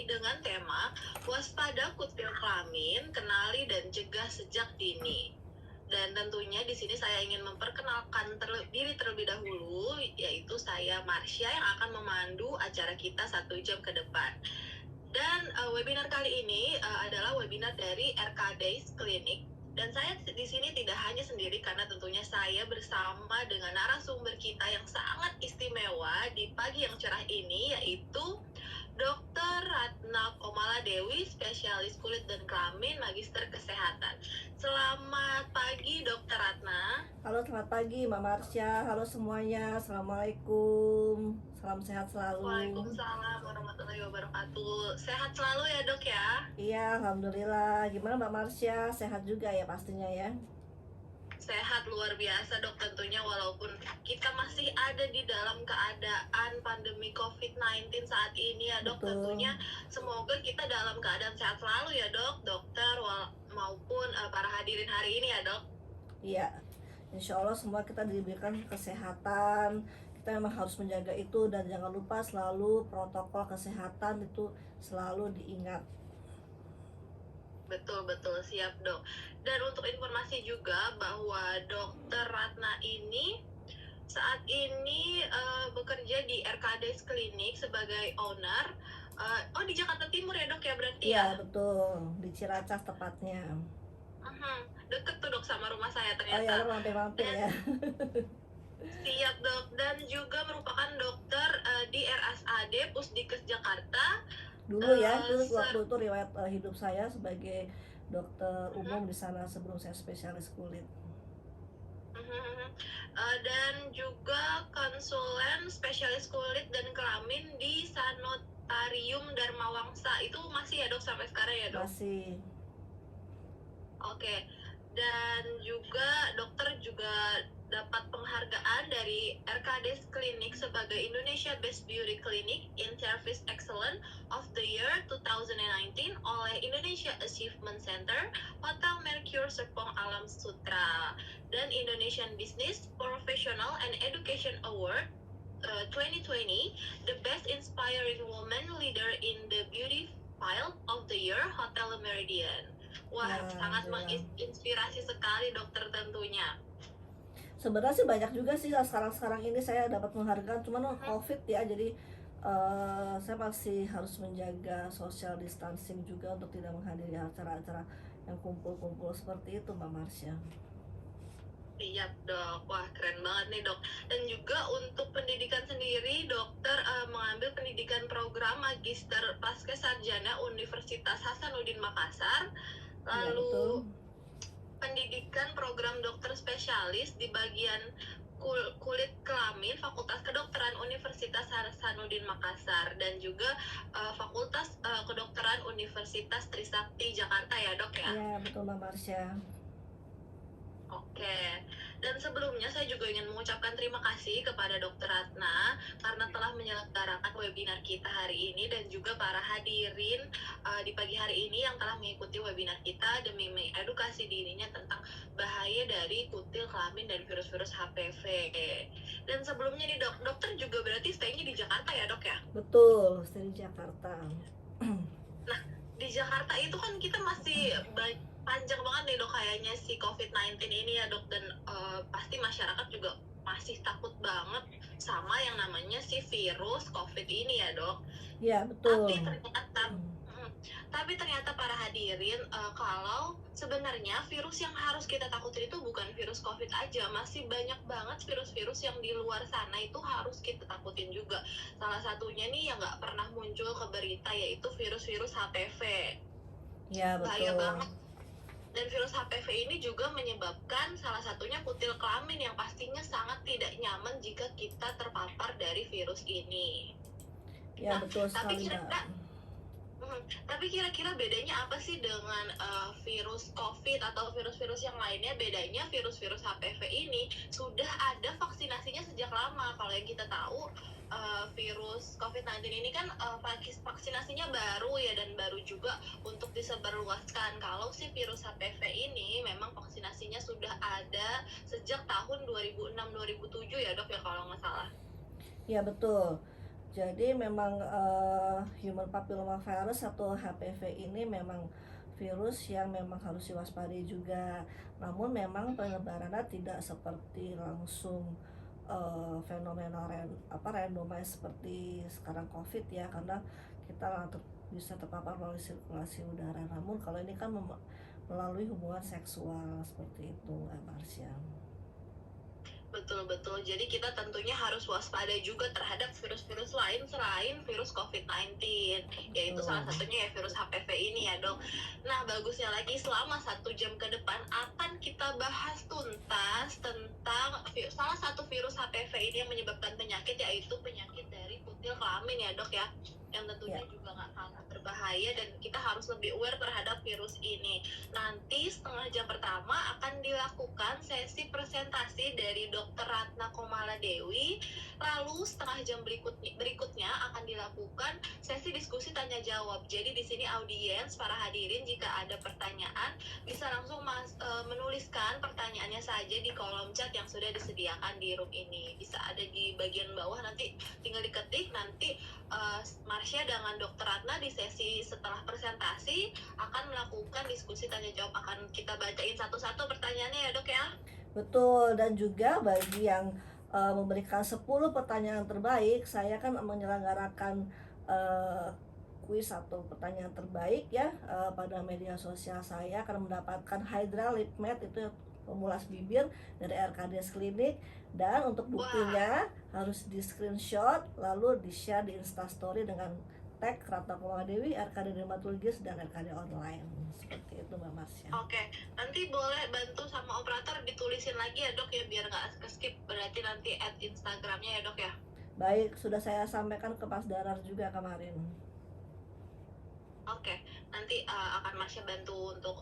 ini dengan tema Waspada Kutil Kelamin, Kenali dan Cegah Sejak Dini. Dan tentunya di sini saya ingin memperkenalkan diri terlebih dahulu, yaitu saya Marsha yang akan memandu acara kita 1 jam ke depan. Dan webinar kali ini adalah webinar dari RKDays Clinic. Dan saya di sini tidak hanya sendiri karena tentunya saya bersama dengan narasumber kita yang sangat istimewa di pagi yang cerah ini, yaitu Dr. Ratna Komaladewi, spesialis kulit dan kelamin, magister kesehatan. Selamat pagi, Dr. Ratna. Halo, selamat pagi Mbak Marsha. Halo semuanya, Assalamualaikum. Salam sehat selalu. Waalaikumsalam warahmatullahi wabarakatuh. Sehat selalu ya, Dok ya? Iya, Alhamdulillah. Gimana Mbak Marsha? Sehat juga ya pastinya ya? Sehat luar biasa, Dok, tentunya walaupun kita masih ada di dalam keadaan pandemi COVID-19 saat ini ya, Dok. Betul. Tentunya semoga kita dalam keadaan sehat selalu ya, Dok, dokter maupun para hadirin hari ini ya, Dok. Iya, insya Allah semua kita diberikan kesehatan. Kita memang harus menjaga itu dan jangan lupa selalu protokol kesehatan itu selalu diingat. Betul, siap, Dok. Dan untuk informasi juga bahwa Dr. Ratna ini saat ini bekerja di RKDays Clinic sebagai owner. Di Jakarta Timur ya, Dok ya, berarti ya? Iya, betul. Di Ciracas tepatnya. Deket tuh, Dok, sama rumah saya Oh ya, ternyata. mampir-mampir ya. Siap, Dok. Dan juga merupakan dokter di RSAD Pusdikes Jakarta. Dulu ya, itu waktu itu riwayat hidup saya sebagai dokter umum di sana sebelum saya spesialis kulit. Dan juga konsulen spesialis kulit dan kelamin di Sanitarium Dharma Wangsa. Itu masih ya, Dok, sampai sekarang ya, Dok? Masih. Oke. Dan juga dokter juga dapat penghargaan dari RKDays Clinic sebagai Indonesia Best Beauty Clinic in Service Excellence of the Year 2019 oleh Indonesia Achievement Center, Hotel Mercure Serpong Alam Sutra, dan Indonesian Business Professional and Education Award 2020, the Best Inspiring Woman Leader in the Beauty Field of the Year, Hotel Meridian. Wah, sangat menginspirasi sekali, dokter, tentunya. Sebenarnya sih banyak juga sih sekarang ini saya dapat penghargaan, cuman COVID ya, jadi saya masih harus menjaga social distancing juga untuk tidak menghadiri acara-acara yang kumpul-kumpul seperti itu, Mbak Marsha. Siap, Dok. Wah, keren banget nih, Dok. Dan juga untuk pendidikan sendiri, dokter mengambil pendidikan program Magister Pasca Sarjana Universitas Hasanuddin Makassar. Lalu pendidikan program dokter spesialis di bagian kulit kelamin Fakultas Kedokteran Universitas Hasanuddin Makassar, dan juga Fakultas Kedokteran Universitas Trisakti Jakarta ya, Dok ya? Iya, betul, Mbak Marsha. Oke, dan sebelumnya saya juga ingin mengucapkan terima kasih kepada Dr. Ratna karena telah menyelenggarakan webinar kita hari ini, dan juga para hadirin di pagi hari ini yang telah mengikuti webinar kita demi mengedukasi dirinya tentang bahaya dari kutil kelamin dan virus-virus HPV. Dan sebelumnya nih, Dok, dokter juga berarti stay-nya di Jakarta ya, Dok ya? Betul, stay di Jakarta. Nah, di Jakarta itu kan kita masih panjang banget nih, Dok, kayaknya si COVID-19 ini ya, Dok, dan pasti masyarakat juga masih takut banget sama yang namanya si virus COVID ini ya, Dok. Iya, betul. Tapi ternyata para hadirin, kalau sebenarnya virus yang harus kita takutin itu bukan virus COVID aja, masih banyak banget virus-virus yang di luar sana itu harus kita takutin juga. Salah satunya nih yang nggak pernah muncul ke berita, yaitu virus-virus HPV. Ya, betul. Bahaya banget. Dan virus HPV ini juga menyebabkan salah satunya kutil kelamin yang pastinya sangat tidak nyaman jika kita terpapar dari virus ini. Ya, betul sekali, Tapi kira-kira bedanya apa sih dengan virus COVID atau virus-virus yang lainnya? Bedanya virus-virus HPV ini sudah ada vaksinasinya sejak lama. Kalau yang kita tahu, virus COVID-19 ini kan vaksinasinya baru ya, dan baru juga untuk disebarluaskan. Kalau si virus HPV ini memang vaksinasinya sudah ada sejak tahun 2006-2007 ya, Dok ya, kalau nggak salah. Ya, betul. Jadi memang human papilloma virus atau HPV ini memang virus yang memang harus diwaspadai juga. Namun memang penyebarannya tidak seperti langsung fenomena randomize seperti sekarang COVID ya, karena kita bisa terpapar melalui sirkulasi udara. Namun kalau ini kan melalui hubungan seksual seperti itu, Marsha. Betul-betul. Jadi kita tentunya harus waspada juga terhadap virus-virus lain selain virus COVID-19, yaitu salah Betul. satunya ya virus HPV ini ya dok. Nah bagusnya lagi selama 1 jam ke depan akan kita bahas tuntas tentang salah satu virus HPV ini yang menyebabkan penyakit, yaitu penyakit dari kutil kelamin ya dok ya, yang tentunya Ya. juga nggak kalah berbahaya dan kita harus lebih aware terhadap virus ini. Nanti setengah jam pertama akan dilakukan sesi presentasi dari Dr. Ratna Komala Dewi. Lalu setengah jam berikutnya akan dilakukan sesi diskusi tanya jawab. Jadi di sini audiens, para hadirin jika ada pertanyaan bisa langsung menuliskan pertanyaannya saja di kolom chat yang sudah disediakan di room ini. Bisa ada di bagian bawah, nanti tinggal diketik. Nanti Marsha dengan Dr. Ratna di sesi setelah presentasi akan melakukan diskusi tanya jawab, akan kita bacain satu-satu pertanyaannya ya dok ya. Betul, dan juga bagi yang memberikan 10 pertanyaan terbaik, saya kan menyelenggarakan kuis atau pertanyaan terbaik ya pada media sosial. Saya akan mendapatkan Hydra Lip Matte, itu pemulas bibir dari RKDS Klinik, dan untuk buktinya harus di screenshot lalu di share di Instastory dengan tag Ratna Komala Dewi, RKD Dermatologis, dan RKD Online. Seperti itu Mbak Marsha. Oke, nanti boleh bantu sama operator ditulisin lagi ya dok ya, biar nggak skip. Berarti nanti add Instagramnya ya dok ya. Baik, sudah saya sampaikan ke Mas Darar juga kemarin. Oke, nanti akan Marsha bantu untuk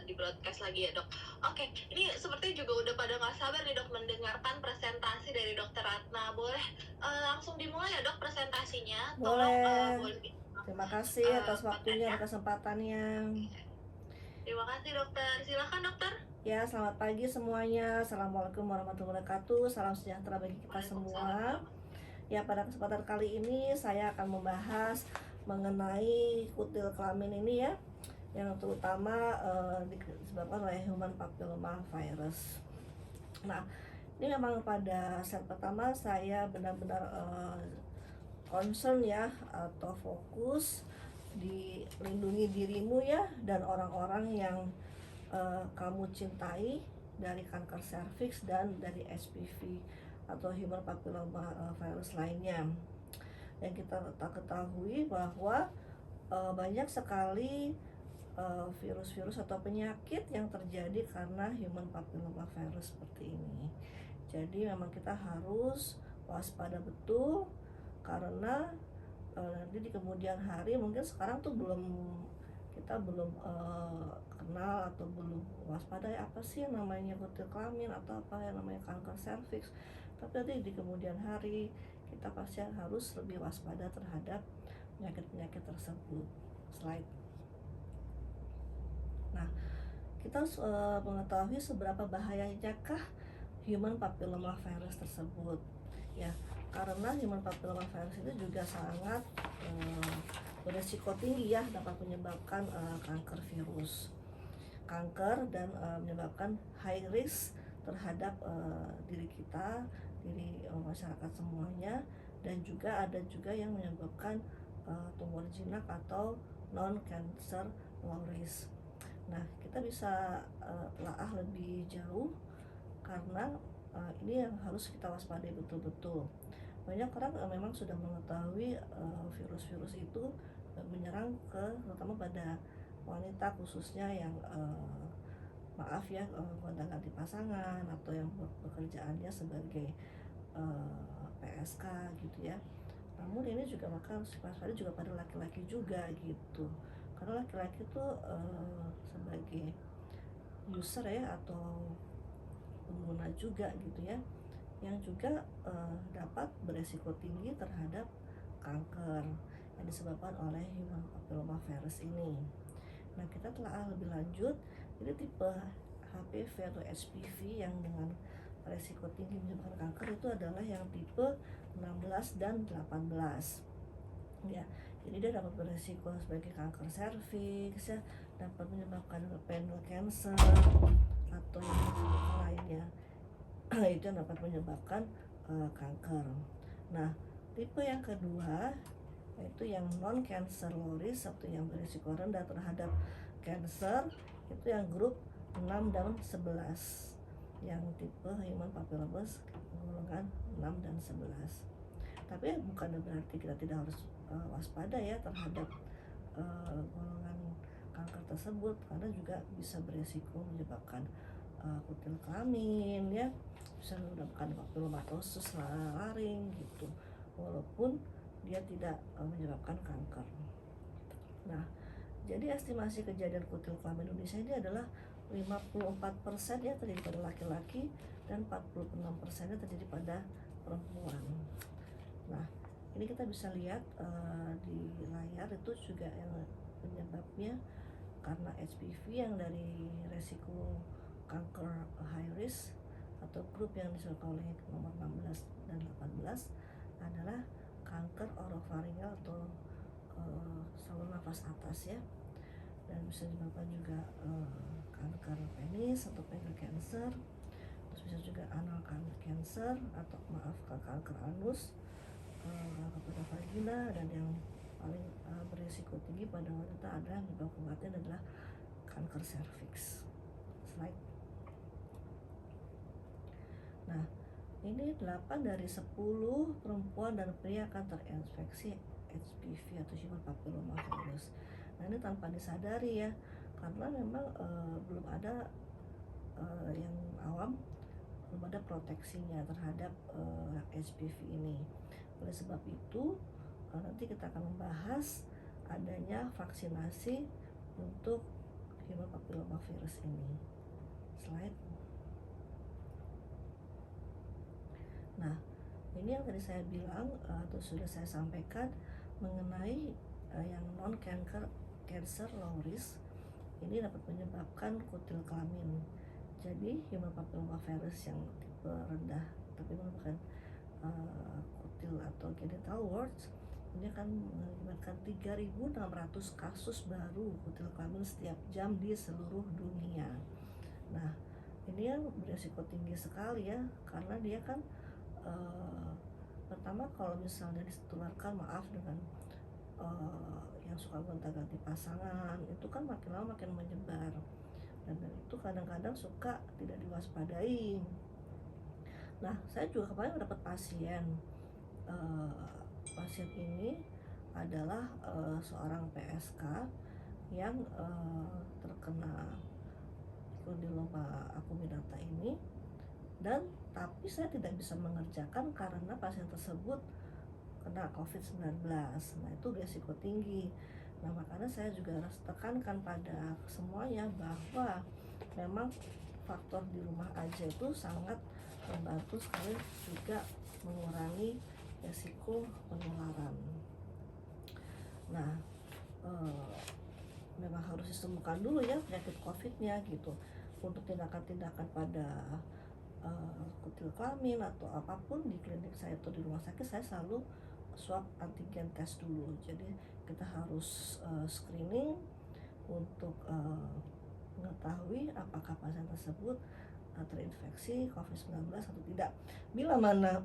di broadcast lagi ya dok. Oke, ini seperti juga udah pada nggak sabar nih dok mendengarkan presentasi dari Dr. Ratna. Boleh langsung dimulai ya dok presentasinya? Boleh. Boleh. Terima kasih atas waktunya dan kesempatannya. Terima kasih dokter. Silakan dokter. Ya, selamat pagi semuanya. Assalamualaikum warahmatullahi wabarakatuh. Salam sejahtera bagi kita semua. Ya, pada kesempatan kali ini saya akan membahas mengenai kutil kelamin ini ya, yang terutama disebabkan oleh human papilloma virus. Nah, ini memang pada set pertama saya benar-benar concern ya, atau fokus di lindungi dirimu ya dan orang-orang yang kamu cintai dari kanker serviks dan dari HPV atau human papilloma virus lainnya. Yang kita ketahui bahwa banyak sekali virus-virus atau penyakit yang terjadi karena human papilloma virus seperti ini. Jadi memang kita harus waspada betul, karena nanti di kemudian hari, mungkin sekarang tuh kita belum kenal atau belum waspada apa sih yang namanya kutil kelamin atau apa yang namanya kanker serviks. Tapi nanti di kemudian hari kita pasti harus lebih waspada terhadap penyakit-penyakit tersebut. Slide. Nah, kita harus mengetahui seberapa bahayanyakah human papilloma virus tersebut ya, karena human papilloma virus itu juga sangat beresiko tinggi ya, dapat menyebabkan kanker dan menyebabkan high risk terhadap diri kita, diri masyarakat semuanya, dan juga ada juga yang menyebabkan tumor jinak atau non cancer low risk. Nah, kita bisa telaah lebih jauh karena ini yang harus kita waspadai betul-betul. Banyak orang memang sudah mengetahui virus-virus itu menyerang terutama pada wanita, khususnya yang maaf ya, gonta-ganti pasangan atau yang pekerjaannya sebagai PSK gitu ya. Namun ini juga maka harus diwaspadai juga pada laki-laki juga gitu, karena laki-laki itu sebagai user ya atau pengguna juga gitu ya, yang juga dapat beresiko tinggi terhadap kanker yang disebabkan oleh human papilloma virus ini. Nah, kita telah lebih lanjut, jadi tipe HPV atau HPV yang dengan resiko tinggi menyebabkan kanker itu adalah yang tipe 16 dan 18 ya. Jadi dia dapat beresiko sebagai kanker serviks ya, dapat menyebabkan renal cancer atau yang lainnya. Itu yang dapat menyebabkan kanker. Nah, tipe yang kedua yaitu yang non cancer low risk atau yang berisiko rendah terhadap cancer, itu yang grup 6 dan 11, yang tipe human papillomavirus golongan 6 dan 11. Tapi bukan berarti kita tidak harus waspada ya terhadap golongan kanker tersebut, karena juga bisa beresiko menyebabkan kutil kelamin ya, bisa menyebabkan papilomatosis laring gitu, walaupun dia tidak menyebabkan kanker. Nah, jadi estimasi kejadian kutil kelamin Indonesia ini adalah 54% ya terjadi pada laki-laki dan 46% terjadi pada perempuan. Nah, ini kita bisa lihat di layar itu juga yang penyebabnya karena HPV yang dari resiko kanker high risk atau grup yang disebutkan oleh nomor 16 dan 18 adalah kanker orofaringal atau saluran nafas atas ya, dan bisa disebabkan juga kanker penis atau penile cancer, terus bisa juga anal cancer atau kanker anus, kanker pada vagina, dan yang paling berisiko tinggi pada wanita adalah penyebab kematian adalah kanker serviks. Slide. Nah, ini 8 dari 10 perempuan dan pria akan terinfeksi HPV atau human papillomavirus. Nah, ini tanpa disadari ya, karena memang belum ada yang awam, belum ada proteksinya terhadap HPV ini. Oleh sebab itu nanti kita akan membahas adanya vaksinasi untuk human papillomavirus ini. Slide. Nah, ini yang tadi saya bilang atau sudah saya sampaikan mengenai yang non cancer low risk ini dapat menyebabkan kutil kelamin. Jadi human papillomavirus yang tipe rendah tapi merupakan kutil atau genital warts ini akan mengakibatkan 3.600 kasus baru kutil kelamin setiap jam di seluruh dunia. Nah, ini yang berisiko tinggi sekali ya, karena dia kan pertama kalau misalnya ditularkan dengan yang suka gonta-ganti pasangan, itu kan makin lama makin menyebar, dan itu kadang-kadang suka tidak diwaspadai. Nah, saya juga kemarin mendapat pasien ini adalah seorang PSK yang terkena kondiloma acuminata ini, dan tapi saya tidak bisa mengerjakan karena pasien tersebut kena COVID-19. Nah, itu risiko tinggi. Nah, makanya saya juga harus tekankan pada semuanya bahwa memang faktor di rumah aja itu sangat membantu sekali juga mengurangi risiko penularan. Nah, memang harus disembuhkan dulu ya penyakit COVID-nya gitu. Untuk tindakan-tindakan pada kutil kelamin atau apapun di klinik saya atau di rumah sakit, saya selalu swab antigen test dulu. Jadi kita harus screening untuk mengetahui apakah pasien tersebut terinfeksi COVID-19 atau tidak. Bila mana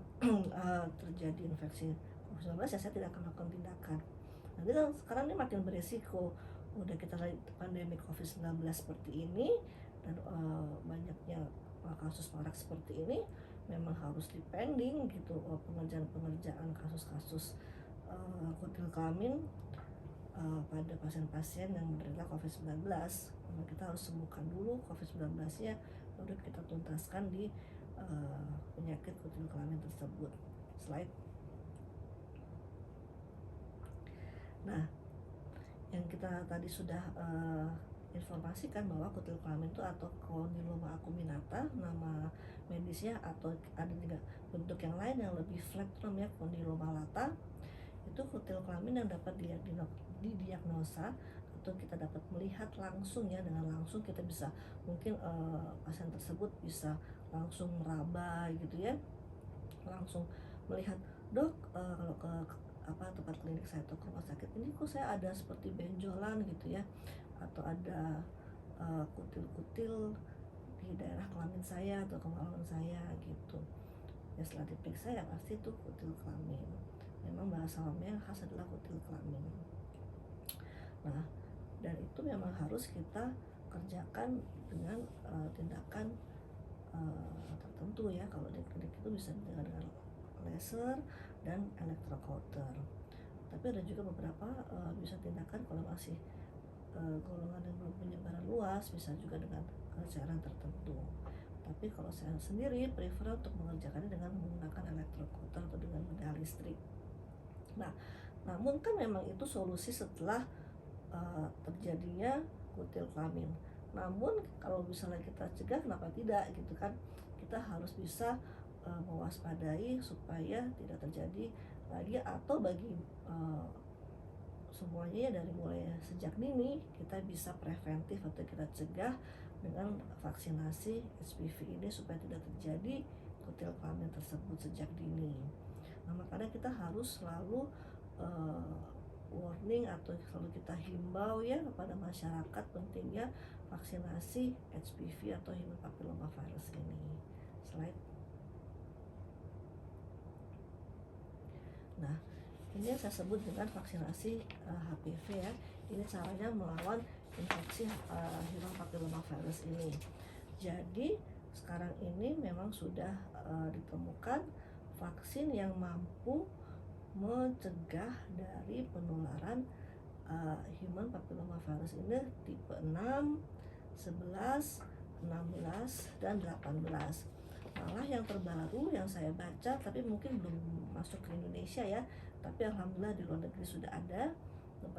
terjadi infeksi COVID-19 ya saya tidak akan melakukan tindakan. Nanti kan sekarang ini makin berisiko, udah kita lihat pandemi COVID-19 seperti ini dan banyaknya kasus marak seperti ini, memang harus dipending gitu pengerjaan kasus-kasus kutil kelamin pada pasien-pasien yang menderita COVID-19. Kita harus sembuhkan dulu COVID-19-nya, baru kita tuntaskan di penyakit kutil kelamin tersebut. Slide. Nah, yang kita tadi sudah informasikan bahwa kutil kelamin itu atau kondiloma acuminata nama medisnya, atau ada juga bentuk yang lain yang lebih flatulent ya, kondiloma lata. Itu kutil kelamin yang dapat didiagnosa atau kita dapat melihat langsung ya, dengan langsung kita bisa mungkin pasien tersebut bisa langsung meraba gitu ya, langsung melihat "Dok, kalau ke tempat klinik saya atau ke rumah sakit ini kok saya ada seperti benjolan gitu ya, atau ada, kutil-kutil di daerah kelamin saya atau kemaluan saya," gitu. Ya setelah diperiksa ya pasti itu kutil kelamin. Memang bahasa awamnya yang khas adalah kutil kelamin. Nah, dan itu memang harus kita kerjakan dengan, tindakan, tertentu ya. Kalau di klinik itu bisa dengan laser dan electrocauter. Tapi ada juga beberapa, bisa tindakan kalau masih, golongan yang belum penyebaran luas, bisa juga dengan, cairan tertentu. Tapi kalau saya sendiri prefer untuk mengerjakannya dengan menggunakan electrocauter atau dengan bedah listrik. Nah, namun kan memang itu solusi setelah, terjadinya kutil kelamin. Namun kalau misalnya kita cegah kenapa tidak gitu kan. Kita harus bisa, mewaspadai supaya tidak terjadi lagi, atau bagi, semuanya ya dari mulai sejak dini kita bisa preventif atau kita cegah dengan vaksinasi HPV ini supaya tidak terjadi kutil kelamin tersebut sejak dini. Nah, makanya kita harus selalu, eee, warning atau selalu kita himbau ya kepada masyarakat pentingnya vaksinasi HPV atau human papilloma virus ini. Slide. Nah, ini yang saya sebut dengan vaksinasi, HPV ya. Ini caranya melawan infeksi, human papilloma virus ini. Jadi sekarang ini memang sudah, ditemukan vaksin yang mampu mencegah dari penularan, human papilloma virus ini tipe 6, 11, 16, dan 18. Malah yang terbaru yang saya baca, tapi mungkin belum masuk ke Indonesia ya, tapi alhamdulillah di luar negeri sudah ada,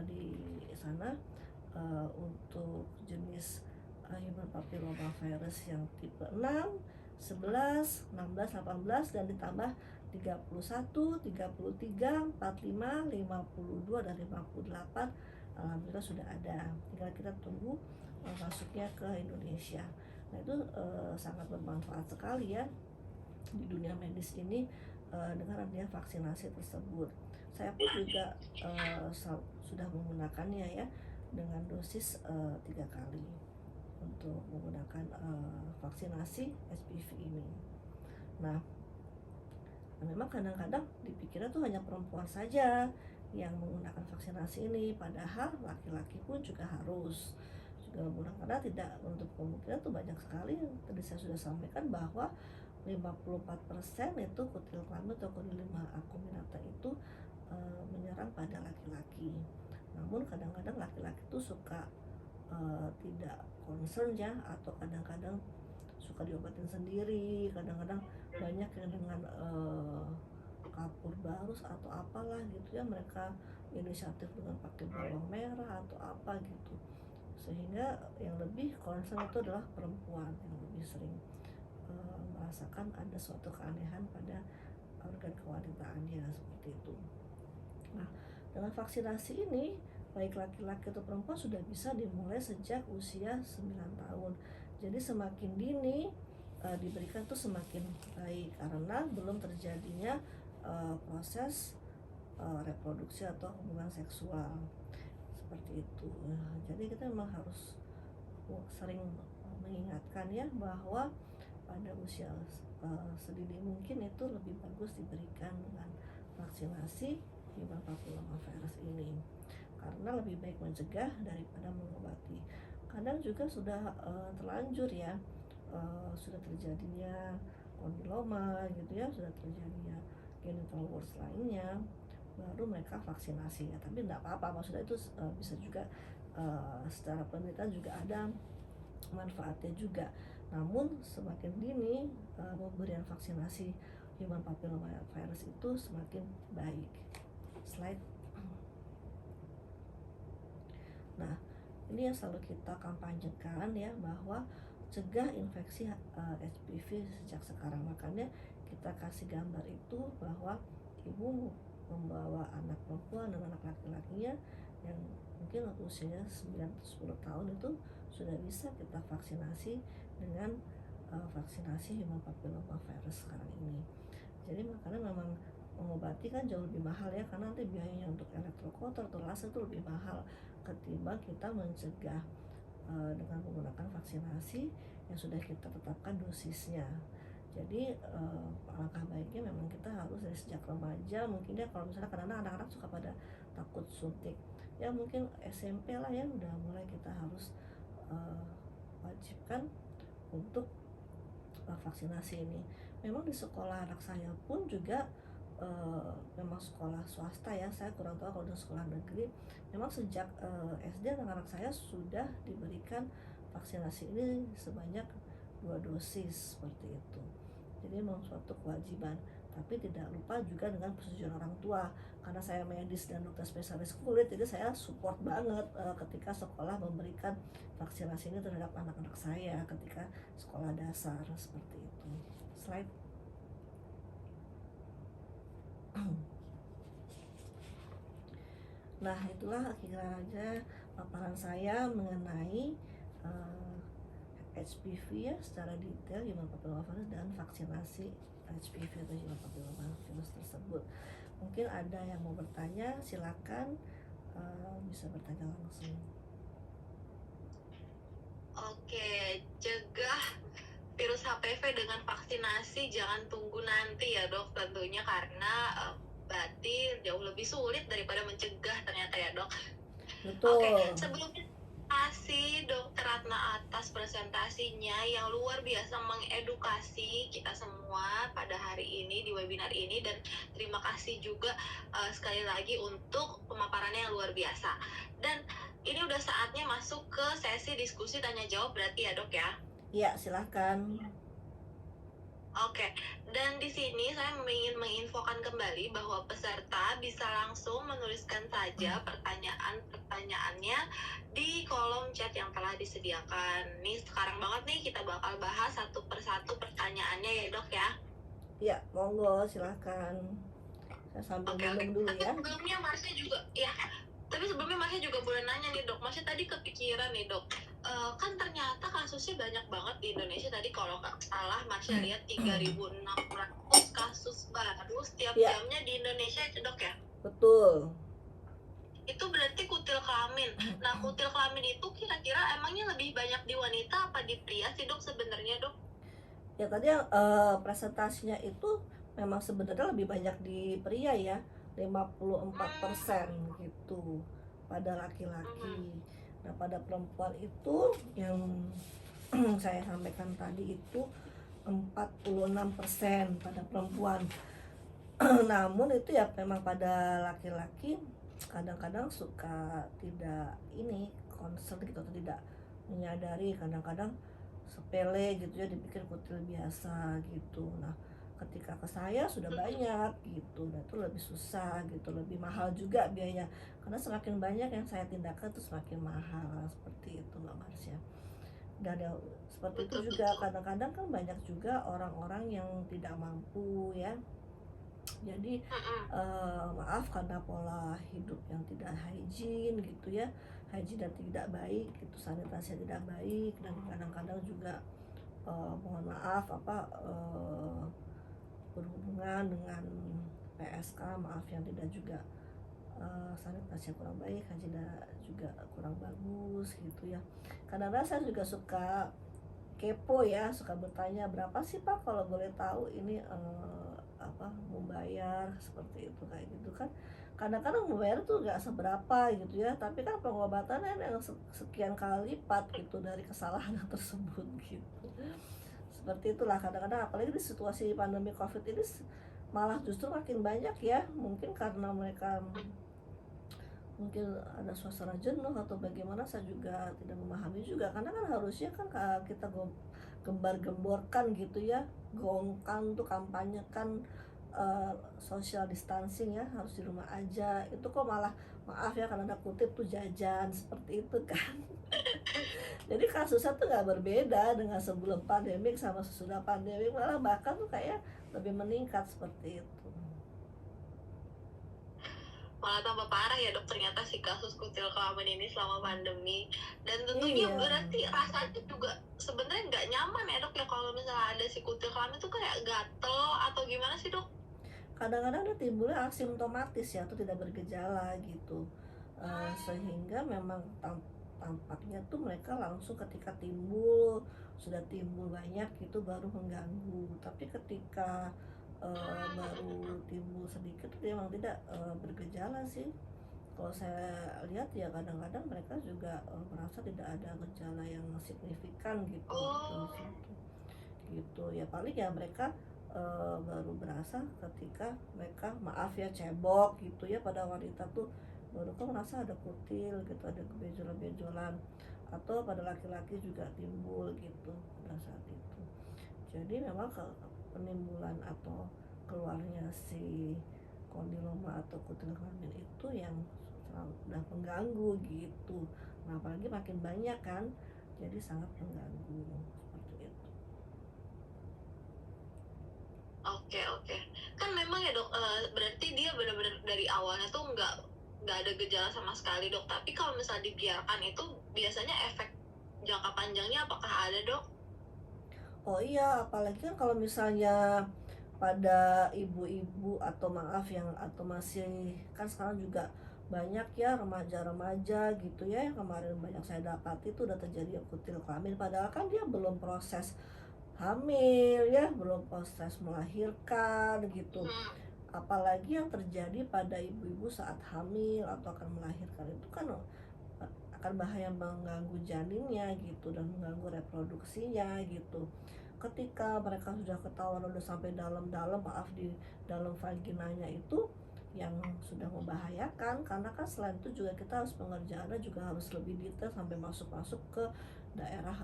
di sana, untuk jenis, human papilloma virus yang tipe 6, 11, 16, 18, dan ditambah 31, 33, 45, 52, dan 58. Alhamdulillah sudah ada. Tinggal kita tunggu, masuknya ke Indonesia. Nah itu, sangat bermanfaat sekali ya di dunia medis ini, dengan adanya vaksinasi tersebut. Saya pun juga, sudah menggunakannya ya dengan dosis, 3 kali untuk menggunakan, vaksinasi HPV ini. Nah, memang kadang-kadang dipikirnya tuh hanya perempuan saja yang menggunakan vaksinasi ini, padahal laki-laki pun juga harus juga menggunakan, karena tidak untuk kemungkinan tuh banyak sekali yang tadi saya sudah sampaikan bahwa 54% itu kutil kelamin atau Condylium acuminata itu, menyerang pada laki-laki. Namun kadang-kadang laki-laki itu suka, tidak concern ya, atau kadang-kadang suka diobatin sendiri, kadang-kadang banyak yang dengan, kapur barus atau apalah gitu ya, mereka inisiatif dengan pakai bawang merah atau apa gitu. Sehingga yang lebih concern itu adalah perempuan yang lebih sering, merasakan ada suatu keanehan pada organ kewanitaannya seperti itu. Nah, dengan vaksinasi ini baik laki-laki atau perempuan sudah bisa dimulai sejak usia 9 tahun. Jadi semakin dini, diberikan tuh semakin baik karena belum terjadinya, proses, reproduksi atau hubungan seksual, seperti itu. Nah, jadi kita memang harus sering mengingatkan ya bahwa pada usia, sedini mungkin itu lebih bagus diberikan dengan vaksinasi human papilloma virus ini, karena lebih baik mencegah daripada mengobati. Kadang juga sudah, terlanjur ya, sudah terjadinya kondiloma gitu ya, sudah terjadinya genital warts lainnya, baru mereka vaksinasi ya. Tapi enggak apa-apa, maksudnya itu, bisa juga, secara penelitian juga ada manfaatnya juga. Namun semakin dini, pemberian vaksinasi human papilloma virus itu semakin baik. Slide. Nah, ini yang selalu kita kampanyekan ya, bahwa cegah infeksi, HPV sejak sekarang. Makanya kita kasih gambar itu bahwa ibu membawa anak perempuan dan anak laki-lakinya yang mungkin usianya 9 atau 10 tahun itu sudah bisa kita vaksinasi dengan, vaksinasi human papilloma virus sekarang ini. Jadi makanya memang mengobati kan jauh lebih mahal ya, karena nanti biayanya untuk elektrokotor atau laser itu lebih mahal ketimbang kita mencegah dengan menggunakan vaksinasi yang sudah kita tetapkan dosisnya. Jadi alangkah baiknya memang kita harus dari sejak remaja, mungkin ya kalau misalnya karena anak-anak suka pada takut suntik, ya mungkin SMP lah ya udah mulai kita harus uh, wajibkan untuk vaksinasi ini. Memang di sekolah anak saya pun juga memang sekolah swasta ya, saya kurang tahu kalau di sekolah negeri. Memang sejak SD anak-anak saya sudah diberikan vaksinasi ini sebanyak 2 dosis seperti itu. Jadi memang suatu kewajiban, tapi tidak lupa juga dengan persetujuan orang tua. Karena saya medis dan dokter spesialis kulit, jadi saya support banget ketika sekolah memberikan vaksinasi ini terhadap anak-anak saya ketika sekolah dasar seperti itu. Slide. Nah, itulah akhirnya paparan saya mengenai HPV ya secara detail, human papillomavirus, dan vaksinasi HPV atau human papillomavirus tersebut. Mungkin ada yang mau bertanya, silakan bisa bertanya langsung. Oke, cegah virus HPV dengan vaksinasi jangan tunggu nanti ya dok, tentunya karena berarti jauh lebih sulit daripada mencegah ternyata ya dok. Betul. Oke, sebelumnya kasih Dokter Ratna atas presentasinya yang luar biasa mengedukasi kita semua pada hari ini di webinar ini, dan terima kasih juga sekali lagi untuk pemaparannya yang luar biasa. Dan ini udah saatnya masuk ke sesi diskusi tanya jawab berarti ya dok ya? Iya, silahkan. Oke, dan di sini saya ingin menginfokan kembali bahwa peserta bisa langsung menuliskan saja pertanyaan-pertanyaannya di kolom chat yang telah disediakan. Nih sekarang banget nih kita bakal bahas satu persatu pertanyaannya ya dok ya? Iya, monggo silahkan. Saya sambil minum dulu ya. Tapi sebelumnya Masnya juga boleh nanya nih dok, Masnya tadi kepikiran nih dok, kan ternyata kasusnya banyak banget di Indonesia, tadi kalau nggak salah Masnya lihat 3.600 kasus baru setiap jamnya di Indonesia itu dok ya? Betul. Itu berarti kutil kelamin. Nah kutil kelamin itu kira-kira emangnya lebih banyak di wanita apa di pria sih dok sebenarnya dok? Ya tadi presentasinya itu memang sebenarnya lebih banyak di pria ya, 54% gitu pada laki-laki. Nah pada perempuan itu yang saya sampaikan tadi itu 46% pada perempuan. Namun itu ya memang pada laki-laki kadang-kadang suka tidak concern gitu, atau tidak menyadari, kadang-kadang sepele gitu ya, dipikir kutil biasa gitu. Nah ketika ke saya sudah banyak gitu, dan itu lebih susah gitu, lebih mahal juga biaya, karena semakin banyak yang saya tindakan itu semakin mahal seperti itu Mbak Marsya. Dan yang seperti itu juga kadang-kadang kan banyak juga orang-orang yang tidak mampu ya, jadi maaf karena pola hidup yang tidak hygiene gitu ya, hygiene dan tidak baik gitu, sanitasi tidak baik, dan kadang-kadang juga mohon maaf berhubungan dengan PSK, maaf yang tidak juga sanitasi kurang baik, hygiene juga kurang bagus gitu ya. Kadang-kadang saya juga suka kepo ya, suka bertanya, berapa sih Pak kalau boleh tahu ini membayar seperti itu, kayak gitu kan. Kadang-kadang membayar tuh nggak seberapa gitu ya, tapi kan pengobatannya yang sekian kali lipat gitu dari kesalahan tersebut gitu. Seperti itulah kadang-kadang, apalagi di situasi pandemi COVID ini malah justru makin banyak ya, mungkin karena mereka mungkin ada suasana jenuh atau bagaimana, saya juga tidak memahami juga, karena kan harusnya kan kita gembar-gemborkan gitu ya, gongkan tuh, kampanyekan social distancing ya, harus di rumah aja, itu kok malah maaf ya karena ada kutip tuh jajan seperti itu kan. Jadi kasusnya tuh nggak berbeda dengan sebelum pandemik sama sesudah pandemik, malah bahkan tuh kayak lebih meningkat seperti itu. Malah tambah parah ya dok ternyata si kasus kutil kelamin ini selama pandemi. Dan tentunya berarti rasanya juga sebenarnya nggak nyaman ya dok ya, kalau misalnya ada si kutil kelamin tuh kayak gatel atau gimana sih dok? kadang-kadang dia timbulnya asimptomatis ya, atau tidak bergejala gitu. Sehingga memang tampaknya tuh mereka langsung ketika timbul, sudah timbul banyak itu baru mengganggu. Tapi ketika baru timbul sedikit dia memang tidak bergejala sih. Kalau saya lihat ya kadang-kadang mereka juga merasa tidak ada gejala yang signifikan gitu di Oh, situ. Gitu ya, paling ya mereka baru berasa ketika mereka maaf ya cebok gitu ya, pada wanita tuh baru kok merasa ada kutil gitu, ada benjolan-benjolan, atau pada laki-laki juga timbul gitu pada saat itu. Jadi memang penimbulan atau keluarnya si kondiloma atau kutil kelamin itu yang udah mengganggu gitu. Nah apalagi makin banyak kan, jadi sangat mengganggu seperti itu. oke oke. Kan memang ya dok, berarti dia benar-benar dari awalnya tuh nggak ada gejala sama sekali dok. Tapi kalau misalnya dibiarkan itu biasanya efek jangka panjangnya apakah ada dok? Oh iya, apalagi kan kalau misalnya pada ibu-ibu atau maaf yang atau masih, kan sekarang juga banyak ya remaja-remaja gitu ya, yang kemarin banyak saya dapati itu udah terjadi kutil kelamin padahal kan dia belum proses hamil ya, belum proses melahirkan gitu. Hmm. Apalagi yang terjadi pada ibu-ibu saat hamil atau akan melahirkan itu kan akan bahaya, mengganggu janinnya gitu dan mengganggu reproduksinya gitu. Ketika mereka sudah ketahuan udah sampai dalam-dalam, maaf, di dalam vaginanya itu yang sudah membahayakan, karena kan selain itu juga kita harus pengerjaannya juga harus lebih detail sampai masuk-masuk ke daerah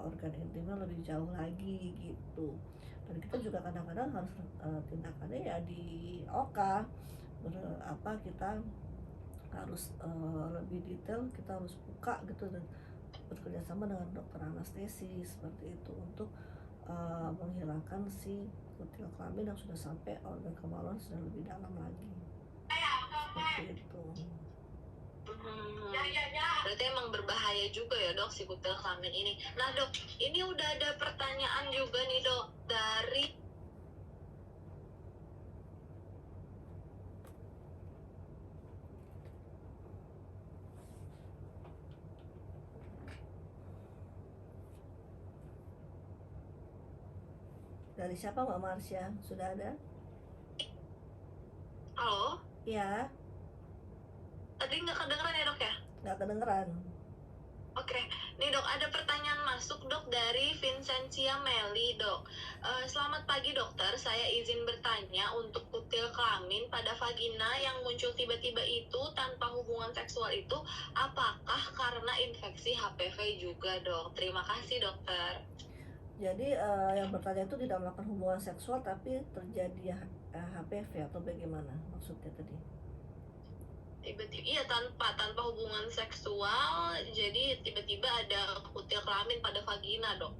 organ intimnya lebih jauh lagi gitu. Dan kita juga kadang-kadang harus tindakannya ya di OK, kita harus lebih detail, kita harus buka gitu dan bekerja sama dengan dokter anestesi seperti itu untuk menghilangkan si kutil kelamin yang sudah sampai organ kemaluan sudah lebih dalam lagi seperti itu. Hmm, berarti emang berbahaya juga ya dok si kutil kelamin ini. Nah dok, ini udah ada pertanyaan juga nih dok dari Dari siapa Mbak Marsha? Sudah ada? halo, Ya, tadi nggak kedengeran ya dok ya? nggak kedengeran. Oke, nih dok ada pertanyaan masuk dok dari Vincentia Meli dok. Selamat pagi dokter, saya izin bertanya untuk kutil kelamin pada vagina yang muncul tiba-tiba itu tanpa hubungan seksual itu apakah karena infeksi HPV juga dok? Terima kasih dokter. Jadi yang bertanya itu tidak melakukan hubungan seksual tapi terjadi HPV atau bagaimana maksudnya tadi? Tiba-tiba iya tanpa tanpa hubungan seksual, jadi tiba-tiba ada kutil kelamin pada vagina dok.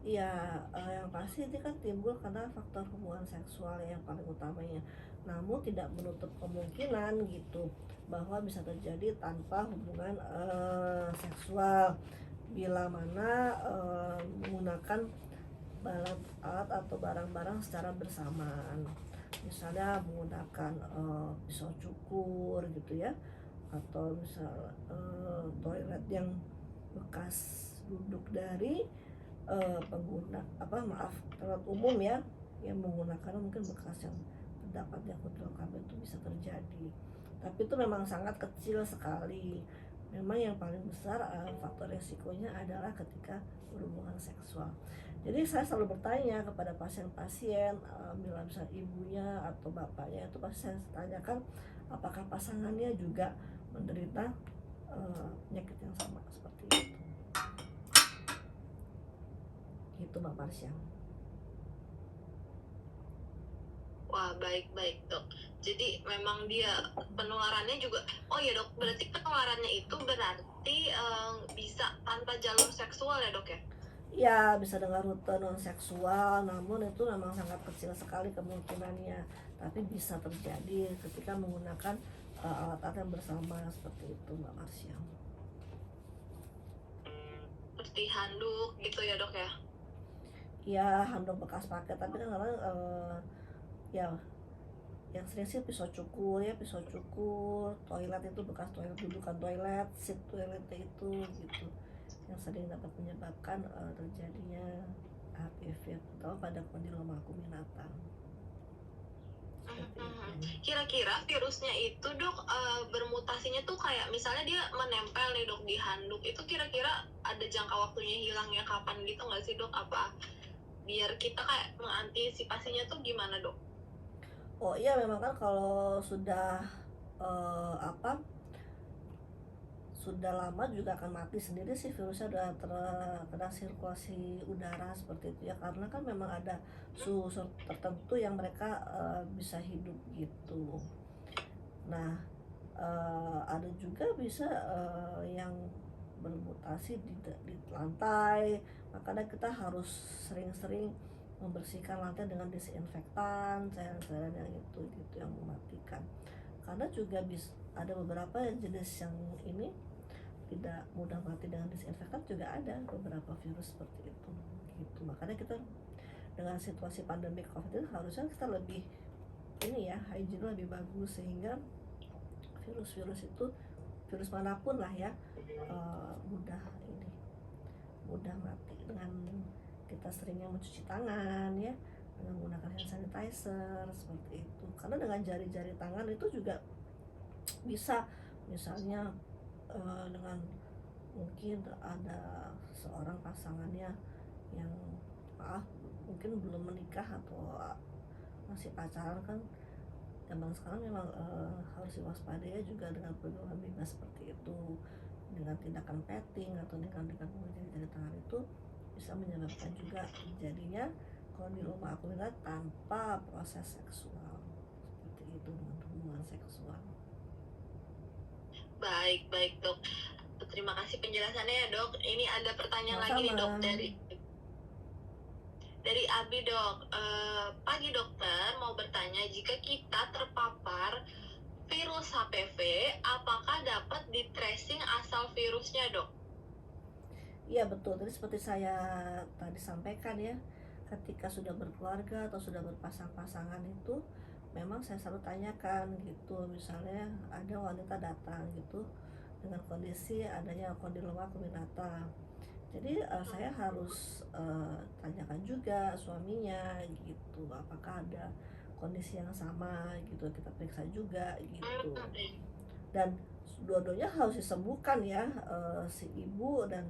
Iya, yang pasti ini kan timbul karena faktor hubungan seksual yang paling utamanya. Namun tidak menutup kemungkinan gitu bahwa bisa terjadi tanpa hubungan seksual bila mana menggunakan alat atau barang-barang secara bersamaan. Misalnya menggunakan pisau cukur gitu ya, atau misal toilet yang bekas duduk dari pengguna toilet umum ya, yang menggunakan mungkin bekas yang terdapatnya kutil kelamin itu bisa terjadi, tapi itu memang sangat kecil sekali. Memang yang paling besar faktor resikonya adalah ketika berhubungan seksual. Jadi saya selalu bertanya kepada pasien-pasien, bila misalnya ibunya atau bapaknya itu pasti saya tanyakan apakah pasangannya juga menderita penyakit yang sama seperti itu. Gitu Mbak Marsha. Wah, baik-baik dok. Jadi memang dia penularannya juga, oh ya dok, berarti penularannya itu berarti bisa tanpa jalur seksual ya dok ya? Ya, bisa dengan rute non seksual, namun itu memang sangat kecil sekali kemungkinannya. Tapi bisa terjadi ketika menggunakan alat-alat yang bersama seperti itu Mbak Marsha. Seperti handuk gitu ya dok ya? Ya, handuk bekas pakai, tapi kan kadang Ya yang sering sih pisau cukur ya, pisau cukur, toilet itu bekas toilet, dudukan toilet, seat toiletnya itu gitu, yang sering dapat menyebabkan terjadinya HPV terutama pada kondiloma acuminata seperti itu. Kira-kira virusnya itu dok bermutasinya tuh kayak misalnya dia menempel nih dok di handuk, itu kira-kira ada jangka waktunya hilangnya kapan gitu nggak sih dok? Apa biar kita kayak mengantisipasinya tuh gimana dok? Oh iya, memang kan kalau sudah apa, sudah lama juga akan mati sendiri sih virusnya, udah terkena sirkulasi udara seperti itu ya, karena kan memang ada suhu tertentu yang mereka bisa hidup gitu. Nah, ada juga bisa yang bermutasi di lantai, makanya kita harus sering-sering membersihkan lantai dengan disinfektan, cairan-cairan yang itu gitu yang mematikan. Karena juga ada beberapa jenis yang ini tidak mudah mati dengan disinfektan, juga ada beberapa virus seperti itu gitu. Makanya kita dengan situasi pandemi COVID ini harusnya kita lebih ini ya, hygiene lebih bagus, sehingga virus-virus itu, virus manapun lah ya, mudah ini, mudah mati dengan kita seringnya mencuci tangan ya, dengan menggunakan hand sanitizer seperti itu. Karena dengan jari-jari tangan itu juga bisa, misalnya dengan mungkin ada seorang pasangannya yang maaf mungkin belum menikah atau masih pacaran kan, zaman sekarang memang harus diwaspadai ya juga dengan pergaulan bebas seperti itu, dengan tindakan petting atau dengan mengunci jari tangan itu bisa menyebabkan juga terjadinya kondiloma acuminata tanpa proses seksual seperti itu, dengan hubungan seksual. Baik baik dok, terima kasih penjelasannya ya dok. Ini ada pertanyaan lagi nih dok Sama-sama. dari Abi dok. Pagi dokter, mau bertanya, jika kita terpapar virus HPV, apakah dapat di tracing asal virusnya dok? Iya betul, tadi seperti saya tadi sampaikan ya, ketika sudah berkeluarga atau sudah berpasang-pasangan itu memang saya selalu tanyakan gitu, misalnya ada wanita datang gitu dengan kondisi adanya kondiloma acuminata. Jadi saya harus tanyakan juga suaminya gitu, apakah ada kondisi yang sama gitu, kita periksa juga gitu. Dan dua-duanya harus disembuhkan ya, si ibu dan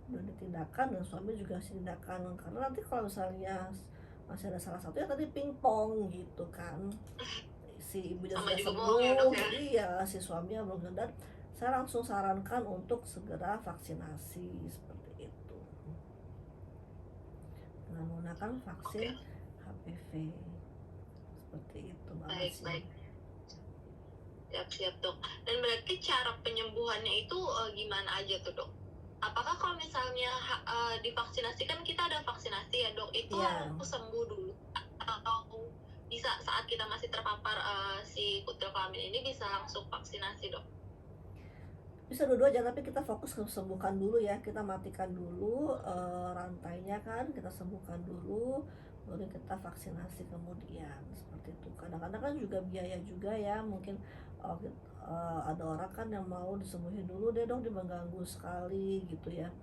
udah ditindakan dan suami juga harus tindakan, karena nanti kalau misalnya masih ada salah satu ya tadi pingpong gitu kan, si ibunya Sama sudah juga bohong ya sembuh, dok ya. iya si suaminya belum sadar, saya langsung sarankan untuk segera vaksinasi seperti itu dengan menggunakan vaksin Oke, HPV seperti itu Mbak baik Marsya. baik. Siap-siap dok. Dan berarti cara penyembuhannya itu gimana aja tuh dok? Apakah kalau misalnya divaksinasi, kan kita ada vaksinasi ya dok, itu Iya, harus sembuh dulu atau bisa saat kita masih terpapar si kutil kelamin ini bisa langsung vaksinasi dok? bisa dua-duanya, tapi kita fokus ke sembuhkan dulu ya, kita matikan dulu rantainya kan, kita sembuhkan dulu baru kita vaksinasi kemudian seperti itu. Kadang-kadang kan juga biaya juga ya, mungkin ada orang kan yang mau disembuhin dulu deh dong, dia mengganggu sekali gitu ya.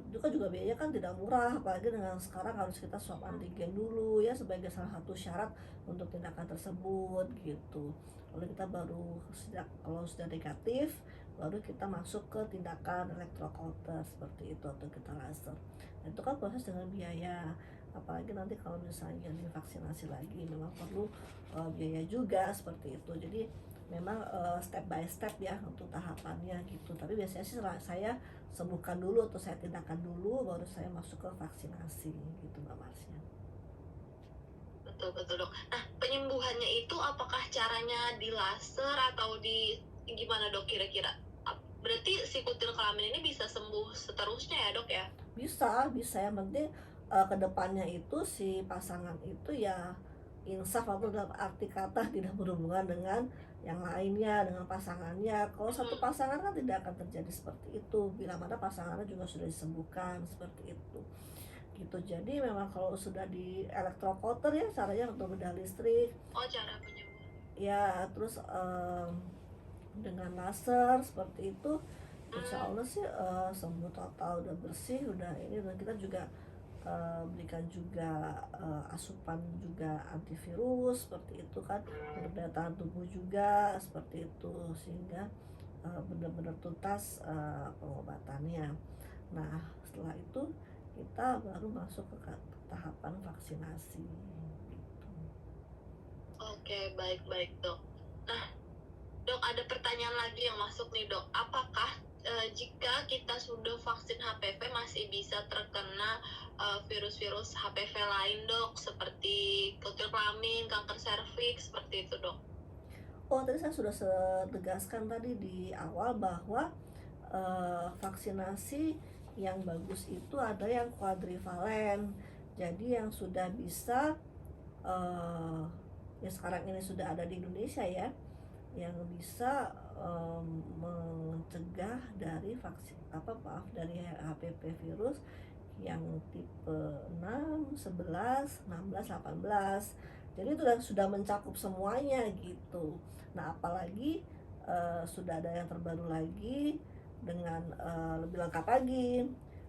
Itu kan juga biayanya kan tidak murah, apalagi dengan sekarang harus kita swab antigen dulu ya sebagai salah satu syarat untuk tindakan tersebut gitu. Lalu kita baru kalau sudah negatif baru kita masuk ke tindakan elektrocutter seperti itu atau kita laser. Nah, itu kan proses dengan biaya, apalagi nanti kalau misalnya divaksinasi lagi memang perlu biaya juga seperti itu. Jadi memang step by step ya untuk tahapannya gitu, tapi biasanya sih saya sembuhkan dulu atau saya tindakan dulu baru saya masuk ke vaksinasi gitu Mbak Marsya. Betul betul dok. Nah, penyembuhannya itu apakah caranya di laser atau di gimana dok kira-kira? Berarti si kutil kelamin ini bisa sembuh seterusnya ya dok ya? Bisa yang penting kedepannya itu si pasangan itu ya insaf, atau dalam arti kata tidak berhubungan dengan yang lainnya, dengan pasangannya. Kalau satu pasangan kan tidak akan terjadi seperti itu bila mana pasangannya juga sudah disembuhkan seperti itu. gitu. Jadi memang kalau sudah di elektrocutter ya caranya untuk bedah listrik Oh, cara penyembuhan. ya, terus dengan laser seperti itu, insya Hmm, Allah sih sembuh total, udah bersih, udah ini. Dan kita juga berikan juga asupan juga antivirus seperti itu kan, untuk daya tahan tubuh juga seperti itu, sehingga benar-benar tuntas pengobatannya. Nah, setelah itu kita baru masuk ke tahapan vaksinasi gitu. oke, baik-baik dok. Nah, dok, ada pertanyaan lagi yang masuk nih dok. Apakah jika kita sudah vaksin HPV masih bisa terkena virus-virus HPV lain dok, seperti kutil kelamin, kanker serviks, seperti itu dok? Oh, tadi saya sudah tegaskan tadi di awal bahwa vaksinasi yang bagus itu ada yang kuadrivalen. Jadi yang sudah bisa ya sekarang ini sudah ada di Indonesia ya, yang bisa mencegah dari vaksin dari HPV virus yang tipe 6, 11, 16, 18. Jadi itu sudah mencakup semuanya gitu. Nah, apalagi sudah ada yang terbaru lagi dengan lebih lengkap lagi.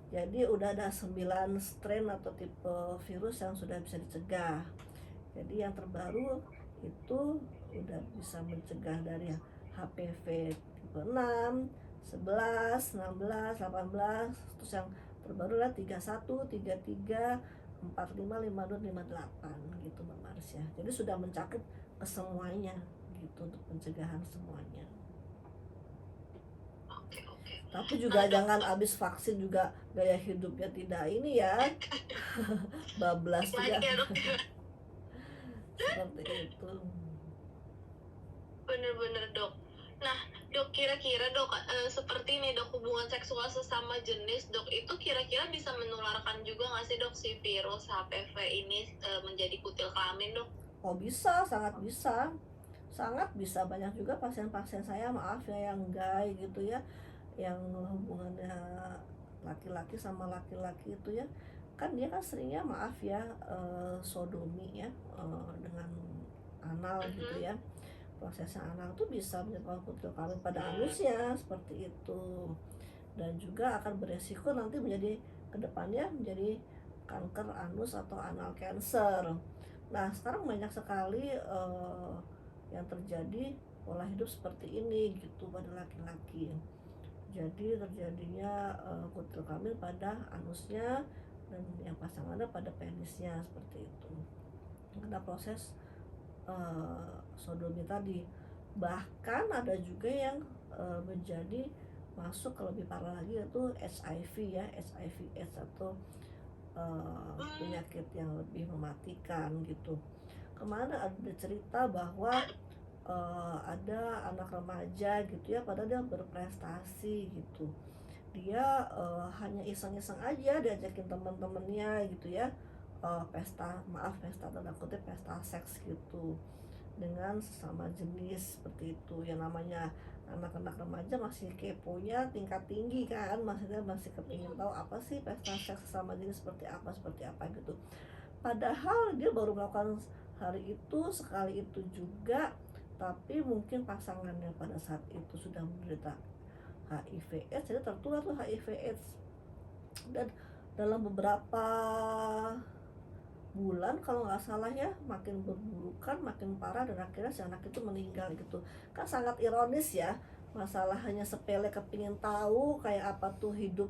Jadi udah ada 9 strain atau tipe virus yang sudah bisa dicegah. Jadi yang terbaru itu udah bisa mencegah dari HPV tipe 6, 11, 16, 18, terus yang terbaru lah 31, 33, 45, 52, 58 gitu Mbak Marsya. Jadi sudah mencakup ke semuanya gitu untuk pencegahan semuanya. Oke, oke. Tapi Nah juga dok, jangan habis vaksin juga gaya hidupnya tidak ini ya, bablas balik lagi juga ya dok. seperti itu. Bener-bener dok. Nah dok, kira-kira dok, seperti ini dok, hubungan seksual sesama jenis dok, itu kira-kira bisa menularkan juga nggak sih dok si virus HPV ini menjadi kutil kelamin dok? Oh bisa, sangat bisa. Sangat bisa. Banyak juga pasien-pasien saya, maaf ya, yang gay gitu ya, yang hubungannya laki-laki sama laki-laki itu ya, kan dia kan seringnya maaf ya sodomi ya, dengan anal gitu Mhm. ya. Prosesnya anal tuh bisa menyebabkan kutil kelamin pada anusnya seperti itu, dan juga akan beresiko nanti menjadi kedepannya menjadi kanker anus atau anal cancer. Nah, sekarang banyak sekali yang terjadi pola hidup seperti ini gitu pada laki-laki. Jadi terjadinya kutil kelamin pada anusnya, dan yang pasangannya pada penisnya seperti itu. Karena proses sodomi tadi. Bahkan ada juga yang menjadi masuk ke lebih parah lagi, yaitu HIV ya, HIV AIDS atau Hmm, penyakit yang lebih mematikan gitu. Kemarin ada cerita bahwa ada anak remaja gitu ya, padahal dia berprestasi gitu. Dia hanya iseng-iseng aja diajakin teman-temannya gitu ya, pesta tanda kutip pesta seks gitu dengan sesama jenis seperti itu. Yang namanya anak-anak remaja masih keponya tingkat tinggi kan, maksudnya masih kepingin tahu apa sih pesta seks sesama jenis seperti apa gitu. Padahal dia baru melakukan hari itu sekali itu juga, tapi mungkin pasangannya pada saat itu sudah menderita HIV/AIDS, jadi tertular tuh HIV/AIDS. Dan dalam beberapa bulan kalau nggak salah ya, makin berburukan, makin parah, dan akhirnya si anak itu meninggal gitu. Kan sangat ironis ya, masalah hanya sepele kepingin tahu kayak apa tuh hidup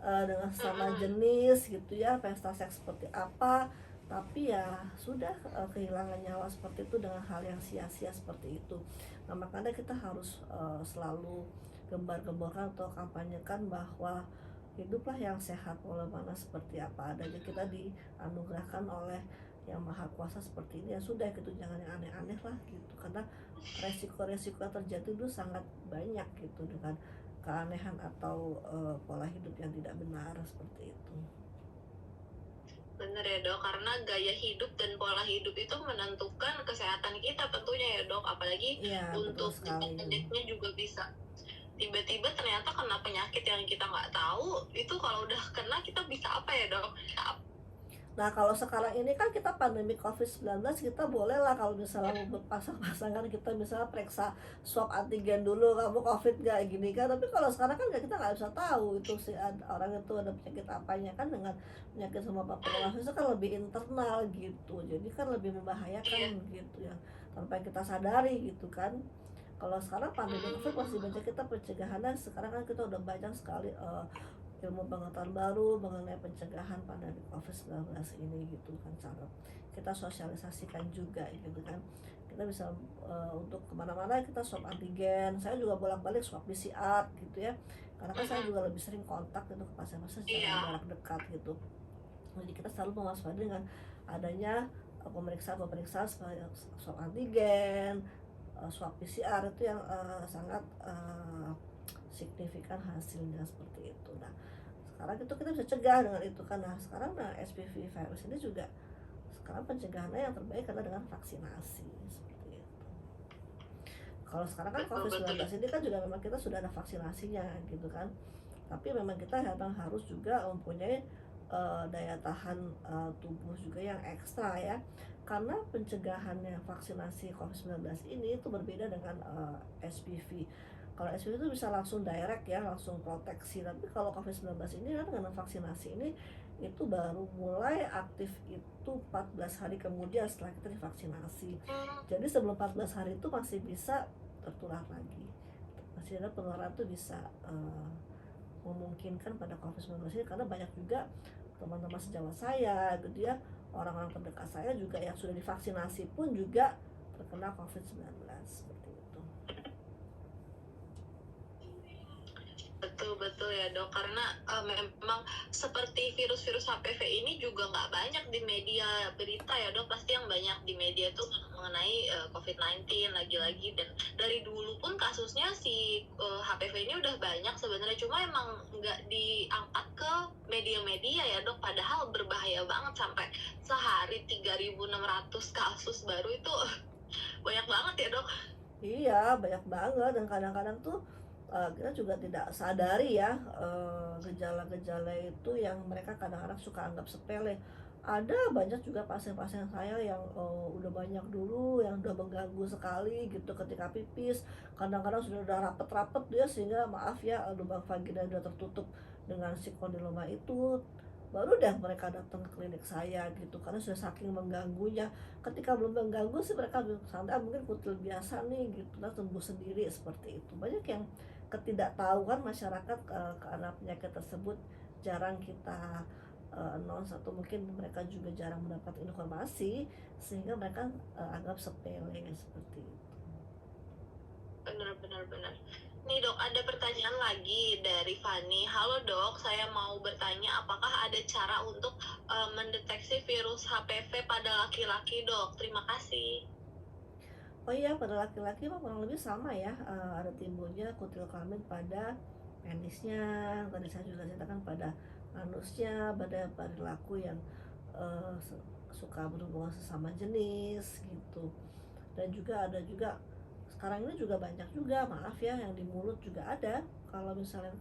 dengan sama mm-mm. jenis gitu ya, pesta seks seperti apa, tapi ya sudah kehilangan nyawa seperti itu dengan hal yang sia-sia seperti itu. Nah, makanya kita harus selalu gembar-gemborkan atau kampanyekan bahwa hiduplah yang sehat mana seperti apa adanya, kita dianugerahkan oleh yang maha kuasa seperti ini, ya sudah gitu, jangan yang aneh-aneh lah gitu, karena resiko-resiko yang terjadi itu sangat banyak gitu dengan keanehan atau pola hidup yang tidak benar seperti itu. Bener ya dok, karena gaya hidup dan pola hidup itu menentukan kesehatan kita tentunya ya dok, apalagi Iya, betul untuk jangka sekali. pendeknya juga bisa tiba-tiba ternyata kena penyakit yang kita nggak tahu. Itu kalau udah kena kita bisa apa ya dok? Nah, kalau sekarang ini kan kita pandemi COVID-19, kita boleh lah kalau misalnya mau berpasang-pasangan, kita misalnya periksa swab antigen dulu, kamu COVID nggak, gini kan. Tapi kalau sekarang kan kita nggak bisa tahu itu si orang itu ada penyakit apanya kan, dengan penyakit sama papilomavirus itu kan lebih internal gitu. Jadi kan lebih membahayakan Iya. gitu ya, tanpa kita sadari gitu kan. Kalau sekarang pandemi COVID masih banyak kita pencegahannya, sekarang kan kita udah banyak sekali ilmu pengetahuan baru mengenai pencegahan pandemi COVID-19 ini gitu kan, cara kita sosialisasikan juga gitu kan. Kita bisa untuk kemana-mana kita swab antigen, saya juga bolak-balik swab PCR gitu ya, karena kan saya juga lebih sering kontak gitu ke pasien-pasien secara Iya. jarak dekat gitu. Jadi kita selalu mewaspadai dengan adanya pemeriksaan-pemeriksaan seperti swab antigen, swab PCR itu yang sangat signifikan hasilnya seperti itu. Nah, sekarang itu kita bisa cegah dengan itu kan. Nah, sekarang SPV virus ini juga sekarang pencegahannya yang terbaik adalah dengan vaksinasi seperti itu. Kalau sekarang kan Betul betul. COVID-19 ini kan juga memang kita sudah ada vaksinasinya gitu kan. Tapi memang kita memang harus juga mempunyai daya tahan tubuh juga yang ekstra ya. Karena pencegahannya vaksinasi COVID-19 ini itu berbeda dengan SPV. Kalau SPV itu bisa langsung direct ya, langsung proteksi. Tapi kalau COVID-19 ini kan dengan vaksinasi ini itu baru mulai aktif itu 14 hari kemudian setelah kita divaksinasi. Jadi sebelum 14 hari itu masih bisa tertular lagi. Masih ada penularan tuh bisa memungkinkan pada COVID-19 ini, karena banyak juga teman-teman sejawat saya gitu ya, orang-orang terdekat saya juga yang sudah divaksinasi pun juga terkena COVID-19 seperti itu. Betul betul ya dok, karena memang seperti virus-virus HPV ini juga nggak banyak di media berita ya dok, pasti yang banyak di media itu mengenai COVID-19 lagi-lagi, dan dari dulu pun kasusnya si HPV ini udah banyak sebenarnya, cuma emang nggak diangkat ke media-media ya dok, padahal berbahaya banget, sampai sehari 3.600 kasus baru itu banyak banget ya dok. Iya, banyak banget, dan kadang-kadang tuh kita juga tidak sadari ya gejala-gejala itu yang mereka kadang-kadang suka anggap sepele. Ada banyak juga pasien-pasien saya yang udah banyak dulu yang udah mengganggu sekali gitu ketika pipis. Kadang-kadang sudah udah rapet-rapet dia, sehingga maaf ya lubang vagina udah tertutup dengan si kondiloma itu. Baru deh mereka datang ke klinik saya gitu, karena sudah saking mengganggunya. Ketika belum mengganggu sih mereka santai, mungkin kutil biasa nih gitu, nah sembuh sendiri seperti itu. Banyak yang ketidaktahuan masyarakat karena penyakit tersebut jarang kita announce, atau mungkin mereka juga jarang mendapat informasi sehingga mereka anggap sepele seperti itu. Benar-benar benar. Nih dok, ada pertanyaan lagi dari Fani. Halo dok, saya mau bertanya apakah ada cara untuk mendeteksi virus HPV pada laki-laki dok? Terima kasih. Oh iya, pada laki-laki mah kurang lebih sama ya, ada timbulnya kutil kelamin pada penisnya, tadi saya juga ceritakan pada anusnya, pada perilaku yang suka berhubungan sesama jenis gitu. Dan juga ada juga sekarang ini juga banyak juga, maaf ya, yang di mulut juga ada. Kalau misalnya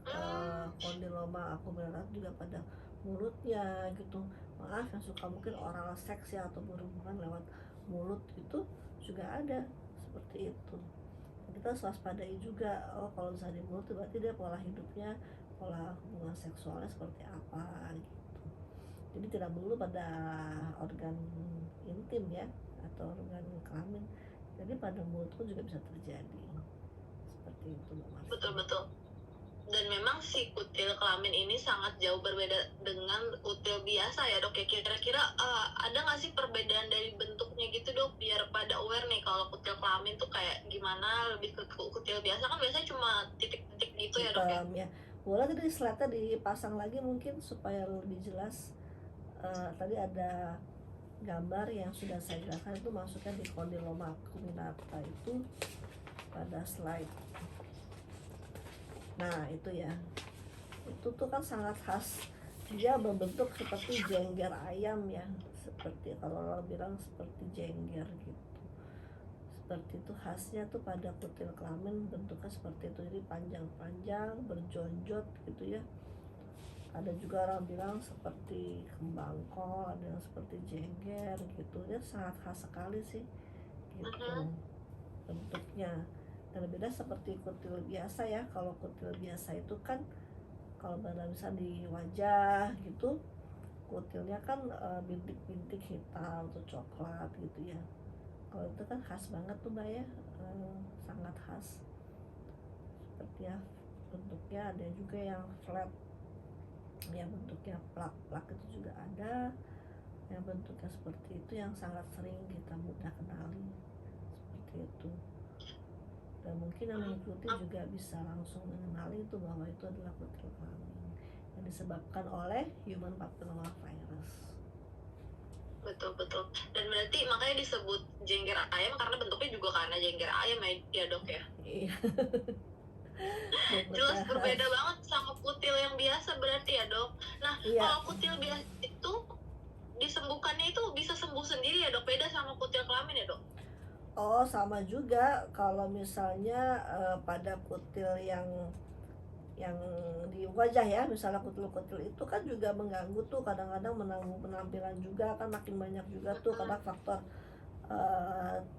kondiloma akuminatum juga pada mulutnya gitu, maaf, yang suka mungkin oral seks ya, atau berhubungan lewat mulut itu juga ada seperti itu. Kita harus waspadai juga, oh kalau misalnya di mulut berarti dia pola hidupnya, pola hubungan seksualnya seperti apa gitu. Jadi tidak melulu pada organ intim ya, atau organ kelamin, jadi pada mulut pun juga bisa terjadi seperti itu Mbak Marsi. Betul-betul. Dan memang si kutil kelamin ini sangat jauh berbeda dengan kutil biasa ya dok ya. Kira-kira ada nggak sih perbedaan dari bentuknya gitu dok, biar pada aware nih kalau kutil kelamin tuh kayak gimana, lebih ke kutil biasa kan biasanya cuma titik-titik gitu ya dok ya. Hitam ya, boleh tadi slide-nya dipasang lagi mungkin supaya lebih jelas. Tadi ada gambar yang sudah saya jelaskan, itu masuknya di kondiloma acuminata itu pada slide. Nah itu ya, itu tuh kan sangat khas, dia berbentuk seperti jengger ayam ya, seperti kalau orang bilang seperti jengger gitu. Seperti itu khasnya tuh pada kutil kelamin, bentuknya seperti itu, jadi panjang-panjang berjonjot gitu ya. Ada juga orang bilang seperti kembang kol, ada yang seperti jengger gitu. Dia sangat khas sekali sih gitu Mhm. bentuknya. Dan beda seperti kutil biasa ya. Kalau kutil biasa itu kan kalau pada misalnya di wajah gitu, kutilnya kan bintik-bintik hitam atau coklat gitu ya. Kalau itu kan khas banget tuh mbak ya, sangat khas. Seperti ya bentuknya ada juga yang flat, yang bentuknya plak-plak itu juga ada, yang bentuknya seperti itu yang sangat sering kita mudah kenali seperti itu. Dan mungkin yang mengikuti Hmm. juga bisa langsung mengenali itu bahwa itu adalah kutil kelamin yang disebabkan oleh human papilloma virus. Betul betul. Dan berarti makanya disebut jengger ayam karena bentuknya juga karena jengger ayam ya dok ya. Iya. Bentuknya Jelas berbeda khas. banget sama kutil yang biasa berarti ya dok. Nah Iya. kalau kutil biasa itu disembuhkannya itu bisa sembuh sendiri ya dok, beda sama kutil kelamin ya dok. Oh sama juga kalau misalnya pada kutil yang di wajah ya, misalnya kutil-kutil itu kan juga mengganggu tuh, kadang-kadang mengganggu penampilan juga kan, makin banyak juga tuh Mhm. karena faktor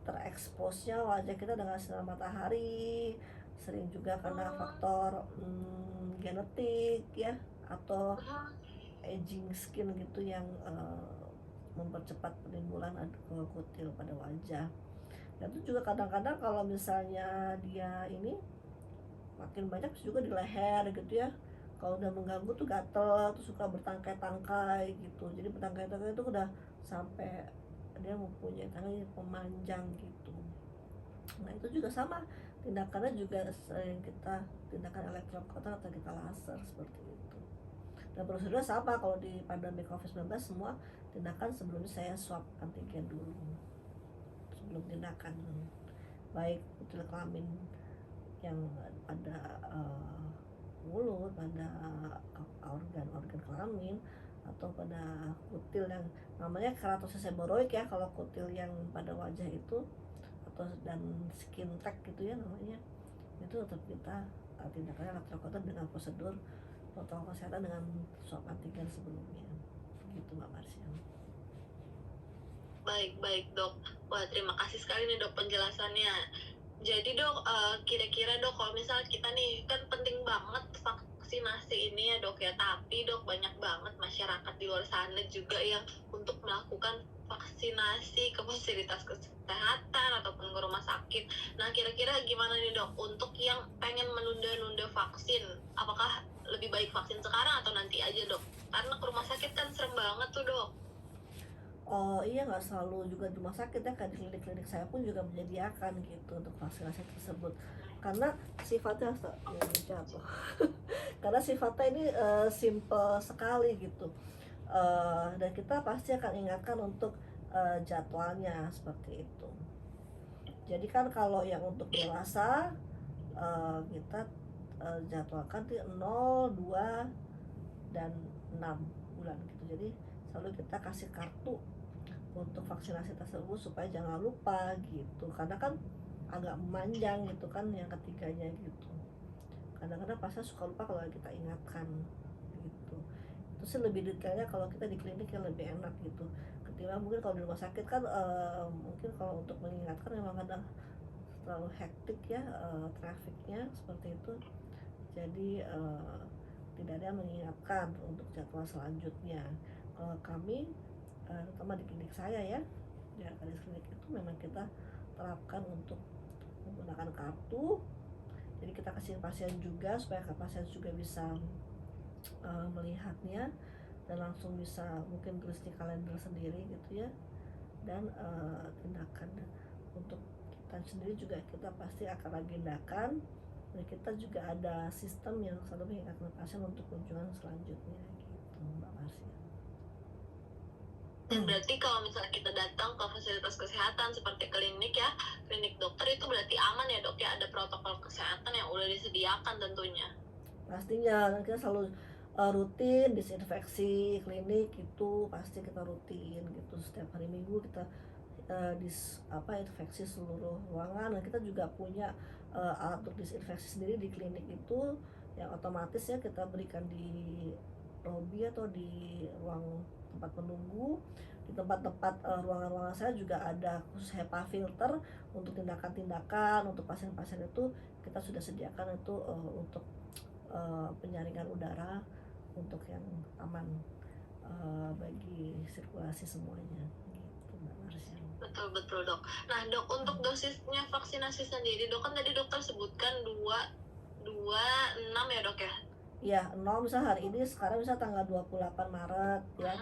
tereksposnya wajah kita dengan sinar matahari, sering juga karena Hmm. faktor genetik ya, atau Mhm. aging skin gitu yang mempercepat penimbulan kutil pada wajah. Dan itu juga kadang-kadang kalau misalnya dia ini makin banyak juga di leher gitu ya, kalau udah mengganggu tuh gatel, tuh suka bertangkai-tangkai gitu, jadi bertangkai-tangkai itu udah sampai dia mempunyai tangkai pemanjang gitu. Nah itu juga sama, tindakannya juga sering kita tindakan elektrokotor atau kita laser seperti itu. Dan prosedurnya sama kalau di pandemi COVID-19, semua tindakan sebelumnya saya swab antigen dulu sebelum tindakan, baik kutil kelamin yang pada mulut, pada organ-organ kelamin, atau pada kutil yang namanya keratosis seboroid ya, kalau kutil yang pada wajah itu, atau dan skin tag gitu ya namanya, itu tetap kita tindakannya elektrokotor dengan prosedur protokol kesehatan dengan swab antigen sebelumnya gitu Mbak Marsya. Baik baik dok. Wah terima kasih sekali nih dok penjelasannya. Jadi dok, kira-kira dok kalau misalnya kita nih kan penting banget vaksinasi ini ya dok ya, tapi dok banyak banget masyarakat di luar sana juga yang untuk melakukan vaksinasi ke fasilitas kesehatan ataupun ke rumah sakit. Nah kira-kira gimana nih dok untuk yang pengen menunda-nunda vaksin? Apakah lebih baik vaksin sekarang atau nanti aja dok? Karena ke rumah sakit kan serem banget tuh dok. Oh iya, nggak selalu juga di rumah sakit ya, kayak di klinik-klinik saya pun juga menyediakan gitu untuk vaksinasi tersebut, karena sifatnya jatuh karena sifatnya ini simple sekali gitu. Dan kita pasti akan ingatkan untuk jadwalnya seperti itu. Jadi kan kalau yang untuk dewasa kita jadwalkan di 0, 2, dan 6 bulan gitu. Jadi selalu kita kasih kartu untuk vaksinasi tersebut supaya jangan lupa gitu, karena kan agak memanjang gitu kan yang ketiganya gitu. Kadang-kadang pasien suka lupa kalau kita ingatkan gitu. Itu sih lebih detailnya kalau kita di klinik yang lebih enak gitu, ketimbang mungkin kalau di rumah sakit kan mungkin kalau untuk mengingatkan memang kadang terlalu hektik ya, trafiknya seperti itu, jadi tidak ada yang mengingatkan untuk jadwal selanjutnya. Kalau kami terutama di klinik saya ya, di klinik itu memang kita terapkan untuk menggunakan kartu, jadi kita kasih pasien juga supaya pasien juga bisa melihatnya dan langsung bisa mungkin tulis di kalender sendiri gitu ya. Dan tindakan untuk kita sendiri juga kita pasti akan agendakan, dan kita juga ada sistem yang selalu mengingatkan pasien untuk kunjungan selanjutnya gitu Mbak Marsya. Dan berarti kalau misalnya kita datang ke fasilitas kesehatan seperti klinik ya, klinik dokter itu berarti aman ya dok ya, ada protokol kesehatan yang udah disediakan tentunya. Pastinya kita selalu rutin disinfeksi klinik itu, pasti kita rutin gitu, setiap hari Minggu kita infeksi seluruh ruangan, dan kita juga punya alat untuk disinfeksi sendiri di klinik itu yang otomatis ya kita berikan di lobby atau di ruang tempat menunggu. Di tempat-tempat ruangan-ruangan saya juga ada khusus HEPA filter untuk tindakan-tindakan untuk pasien-pasien itu kita sudah sediakan itu untuk penyaringan udara untuk yang aman bagi sirkulasi semuanya gitu Mbak Marsha. Betul betul dok. Nah dok, untuk dosisnya vaksinasi sendiri dok, kan tadi dokter sebutkan 26 ya dok ya? Ya, 0 misal hari ini sekarang misal tanggal 28 Maret ya.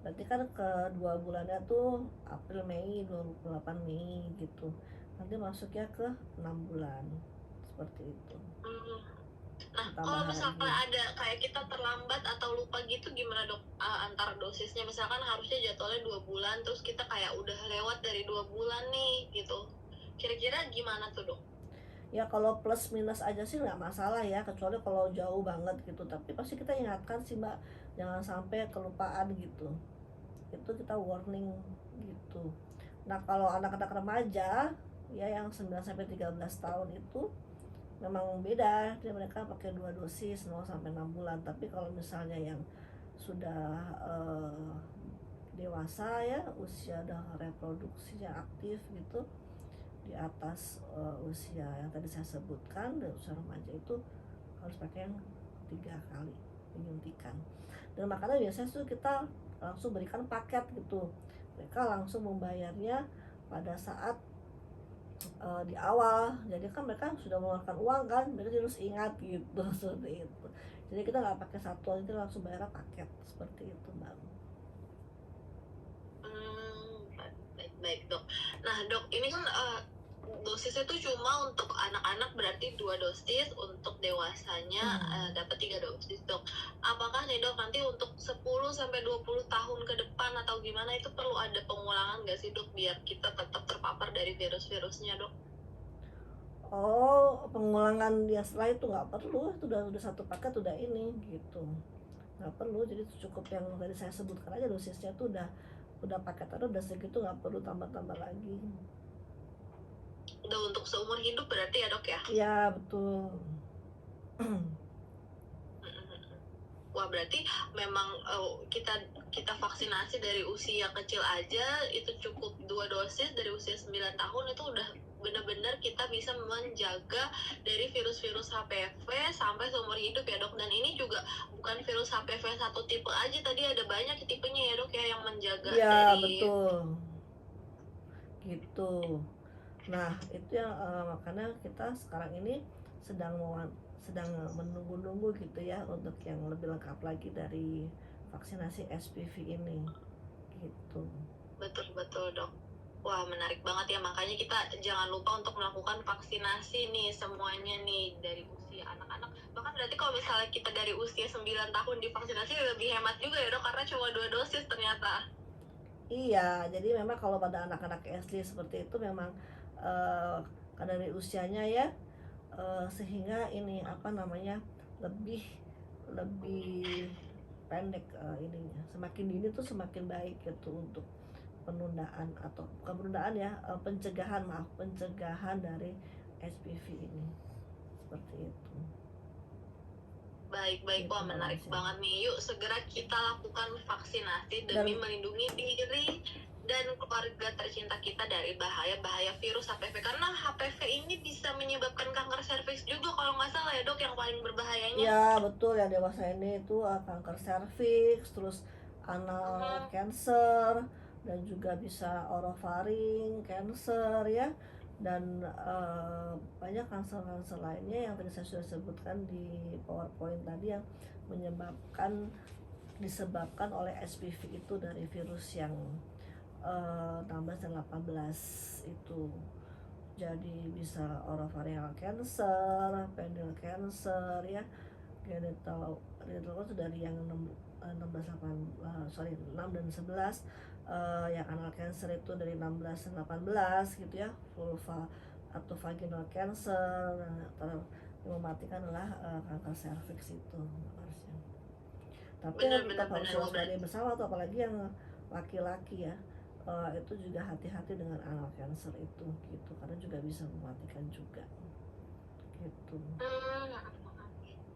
Berarti kan ke 2 bulannya tuh April, Mei, 28 Mei gitu. Nanti masuknya ke 6 bulan. Seperti itu. Hmm. Nah Ditambah kalau misalnya lagi. ada kayak kita terlambat atau lupa gitu gimana dok, antar dosisnya? Misalkan harusnya jadwalnya 2 bulan terus kita kayak udah lewat dari 2 bulan nih gitu, kira-kira gimana tuh dok? Ya kalau plus minus aja sih nggak masalah ya, kecuali kalau jauh banget gitu. Tapi pasti kita ingatkan sih Mbak, jangan sampai kelupaan gitu. Itu kita warning gitu. Nah kalau anak-anak remaja ya yang 9 sampai 13 tahun itu memang beda, jadi mereka pakai 2 dosis 0 sampai 6 bulan. Tapi kalau misalnya yang sudah dewasa ya, usia udah reproduksinya aktif gitu, di atas usia yang tadi saya sebutkan, dan usia remaja itu harus pakai yang 3 kali penyuntikan. Dan makanya biasanya tuh kita langsung berikan paket gitu, mereka langsung membayarnya pada saat di awal, jadi kan mereka sudah mengeluarkan uang kan, mereka harus ingat gitu seperti itu. Jadi kita nggak pakai satuan, itu langsung bayar paket seperti itu Mbak. Baik baik dok. Nah dok, ini kan dosisnya tuh cuma untuk anak-anak berarti 2 dosis, untuk dewasanya dapat 3 dosis dok. Apakah nih dok nanti untuk 10 sampai 20 tahun ke depan atau gimana itu perlu ada pengulangan nggak sih dok biar kita tetap terpapar dari virus-virusnya dok? Oh, pengulangan ya setelah itu nggak perlu, itu udah satu paket udah ini gitu, nggak perlu. Jadi cukup yang tadi saya sebutkan aja dosisnya tuh udah paketannya udah segitu, nggak perlu tambah-tambah lagi. Udah untuk seumur hidup berarti ya dok ya? Ya betul. Wah berarti memang kita vaksinasi dari usia kecil aja itu cukup 2 dosis dari usia 9 tahun itu udah benar-benar kita bisa menjaga dari virus-virus HPV sampai seumur hidup ya dok. Dan ini juga bukan virus HPV satu tipe aja, tadi ada banyak tipenya ya dok ya yang menjaga Ya dari. betul gitu. Nah itu yang makanya kita sekarang ini sedang sedang menunggu-nunggu gitu ya untuk yang lebih lengkap lagi dari vaksinasi SPV ini gitu. Betul betul dok. Wah menarik banget ya, makanya kita jangan lupa untuk melakukan vaksinasi nih semuanya nih dari usia anak-anak. Bahkan berarti kalau misalnya kita dari usia 9 tahun divaksinasi lebih hemat juga ya dok, karena cuma 2 dosis ternyata. Iya, jadi memang kalau pada anak-anak SD seperti itu memang karena dari usianya ya, sehingga ini apa namanya lebih lebih pendek ininya. Semakin dini tuh semakin baik gitu untuk penundaan atau bukan penundaan ya, pencegahan dari SPV ini seperti itu. Baik-baik, Gitu wah Mbak menarik Marsha. banget nih. Yuk segera kita lakukan vaksinasi demi Dan melindungi diri dan keluarga tercinta kita dari bahaya-bahaya virus HPV. Karena HPV ini bisa menyebabkan kanker serviks juga kalau nggak salah ya dok, yang paling berbahayanya. ya betul, yang dewasa ini itu kanker serviks, terus anal cancer, dan juga bisa orofaring cancer ya, dan banyak kanker-kanker lainnya yang tadi saya sudah sebutkan di PowerPoint tadi yang disebabkan oleh SPV itu dari virus yang 16 dan 18 itu. Jadi bisa oropharyngeal cancer, penile cancer ya, genital cancer dari yang 16 6 dan 11, yang anal cancer itu dari 16 dan 18 gitu ya, vulva atau vaginal cancer. Nah, yang mematikan adalah kanker serviks itu harusnya. Tapi tetap harus Bener-bener waspadai bersama tuh, apalagi yang laki-laki ya, itu juga hati-hati dengan anal cancer itu gitu, karena juga bisa mematikan juga gitu.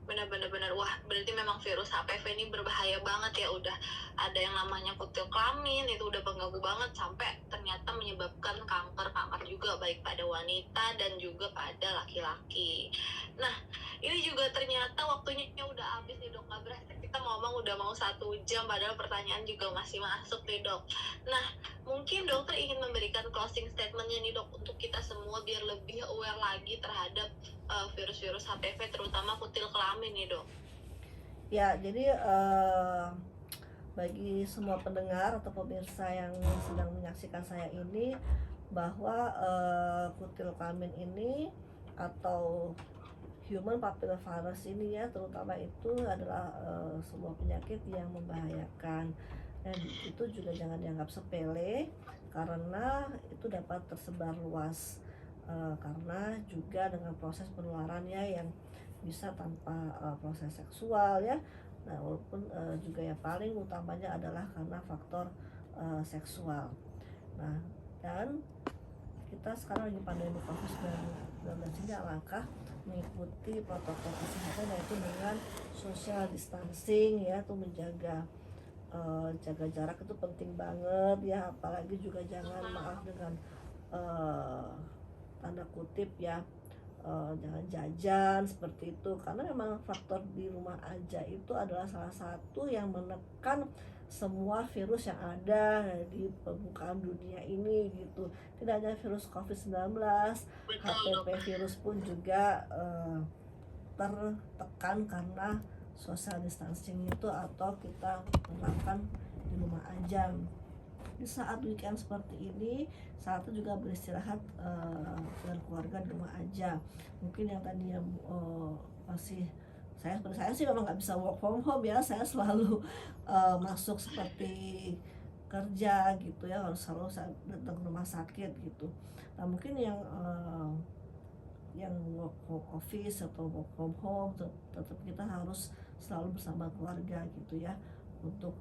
Benar-benar wah berarti memang virus HPV ini berbahaya banget ya, udah ada yang namanya kutil kelamin itu udah mengganggu banget sampai ternyata menyebabkan kanker juga baik pada wanita dan juga pada laki-laki. Nah ini juga ternyata waktunya udah habis nih dok, nggak berasa kita ngomong udah mau 1 jam padahal pertanyaan juga masih masuk nih dok. Nah mungkin dokter ingin memberikan closing statementnya nih dok untuk kita semua biar lebih aware lagi terhadap virus-virus HPV terutama kutil kelamin nih dok. Ya, jadi bagi semua pendengar atau pemirsa yang sedang menyaksikan saya ini, bahwa kutil kelamin ini atau human papillomavirus ini ya, terutama itu adalah sebuah penyakit yang membahayakan, dan itu juga jangan dianggap sepele karena itu dapat tersebar luas, karena juga dengan proses penularannya yang bisa tanpa proses seksual ya. Nah, walaupun juga yang paling utamanya adalah karena faktor seksual. Nah, dan kita sekarang lagi pandemi COVID-19 ini, alangkah mengikuti protokol kesehatan yaitu dengan social distancing ya, tuh menjaga jaga jarak itu penting banget ya, apalagi juga jangan maaf dengan tanda kutip ya, jangan jajan seperti itu, karena memang faktor di rumah aja itu adalah salah satu yang menekan semua virus yang ada di permukaan dunia ini gitu. Tidak hanya virus COVID-19, HPV virus pun juga tertekan karena social distancing itu, atau kita menerapkan di rumah aja. Di saat weekend seperti ini, saat itu juga beristirahat dengan keluarga di rumah aja. Mungkin yang tadinya masih seperti saya sih memang nggak bisa work from home ya, saya selalu masuk seperti kerja gitu ya, harus selalu datang ke rumah sakit gitu. Nah mungkin yang work from office atau work from home, tetap kita harus selalu bersama keluarga gitu ya, untuk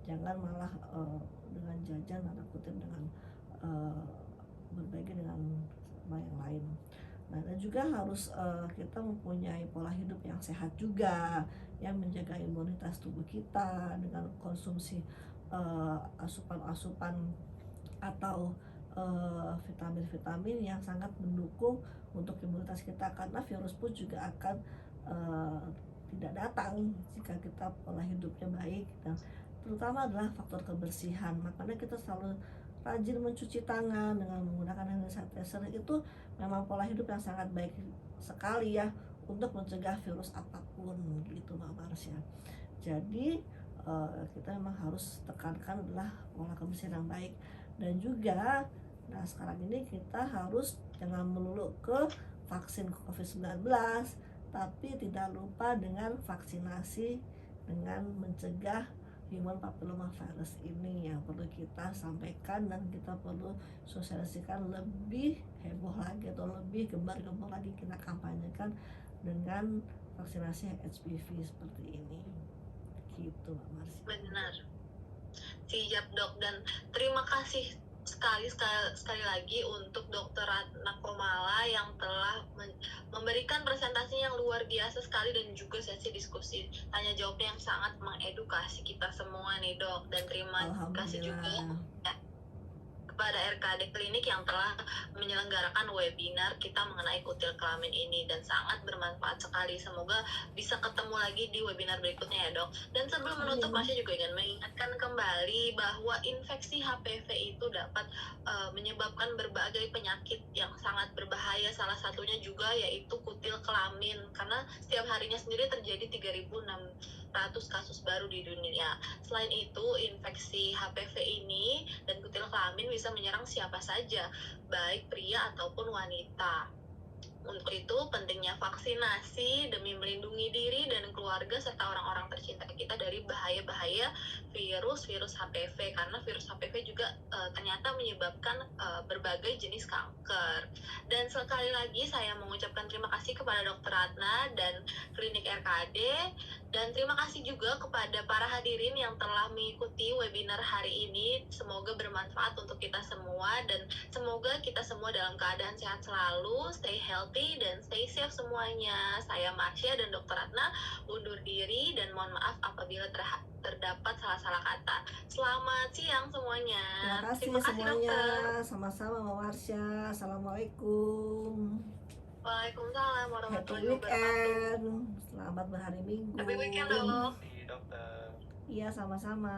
jangan malah dengan jajan tanda kutip, dengan berbagi dengan sama yang lain. Nah, dan juga harus kita mempunyai pola hidup yang sehat juga, yang menjaga imunitas tubuh kita dengan konsumsi asupan-asupan atau vitamin-vitamin yang sangat mendukung untuk imunitas kita, karena virus pun juga akan tidak datang jika kita pola hidupnya baik. Nah, terutama adalah faktor kebersihan, makanya kita selalu rajin mencuci tangan dengan menggunakan hand sanitizer. Itu memang pola hidup yang sangat baik sekali ya untuk mencegah virus apapun gitu Mbak Marsya. Jadi kita memang harus tekankan adalah pola kebersihan yang baik, dan juga nah sekarang ini kita harus jangan melulu ke vaksin COVID-19, tapi tidak lupa dengan vaksinasi dengan mencegah human papillomavirus ini yang perlu kita sampaikan, dan kita perlu sosialisasikan lebih heboh lagi atau lebih gembar-gembor lagi kita kampanyekan dengan vaksinasi HPV seperti ini gitu Mbak Marsya. Benar, siap dok, dan terima kasih sekali lagi untuk Dokter Ratna Komala yang telah memberikan presentasi yang luar biasa sekali, dan juga sesi diskusi tanya jawabnya yang sangat mengedukasi kita semua nih dok. Dan terima kasih juga kepada RKD Klinik yang telah menyelenggarakan webinar kita mengenai kutil kelamin ini, dan sangat bermanfaat sekali. Semoga bisa ketemu lagi di webinar berikutnya ya dok. Dan sebelum menutup, Masya juga ingin mengingatkan kembali bahwa infeksi HPV itu dapat menyebabkan berbagai penyakit yang sangat berbahaya. Salah satunya juga yaitu kutil kelamin, karena setiap harinya sendiri terjadi 3.600 kasus baru di dunia. Selain itu, infeksi HPV ini dan kutil kelamin bisa menyerang siapa saja, baik pria ataupun wanita. Untuk itu pentingnya vaksinasi demi melindungi diri dan keluarga serta orang-orang tercinta kita dari bahaya-bahaya virus HPV, karena virus HPV juga ternyata menyebabkan berbagai jenis kanker. Dan sekali lagi saya mengucapkan terima kasih kepada Dokter Ratna dan Klinik RKD, Dan terima kasih juga kepada para hadirin yang telah mengikuti webinar hari ini. Semoga bermanfaat untuk kita semua dan semoga kita semua dalam keadaan sehat selalu, stay healthy dan stay safe semuanya. Saya Marsha dan Dr. Ratna undur diri dan mohon maaf apabila terdapat salah-salah kata. Selamat siang semuanya. Terima kasih semuanya. Sama-sama Mbak Marsha. Assalamualaikum. Waalaikumsalam Happy warahmatullahi wabarakatuh. weekend. Selamat berhari Minggu. Happy weekend dok. Dokter. Iya, sama-sama.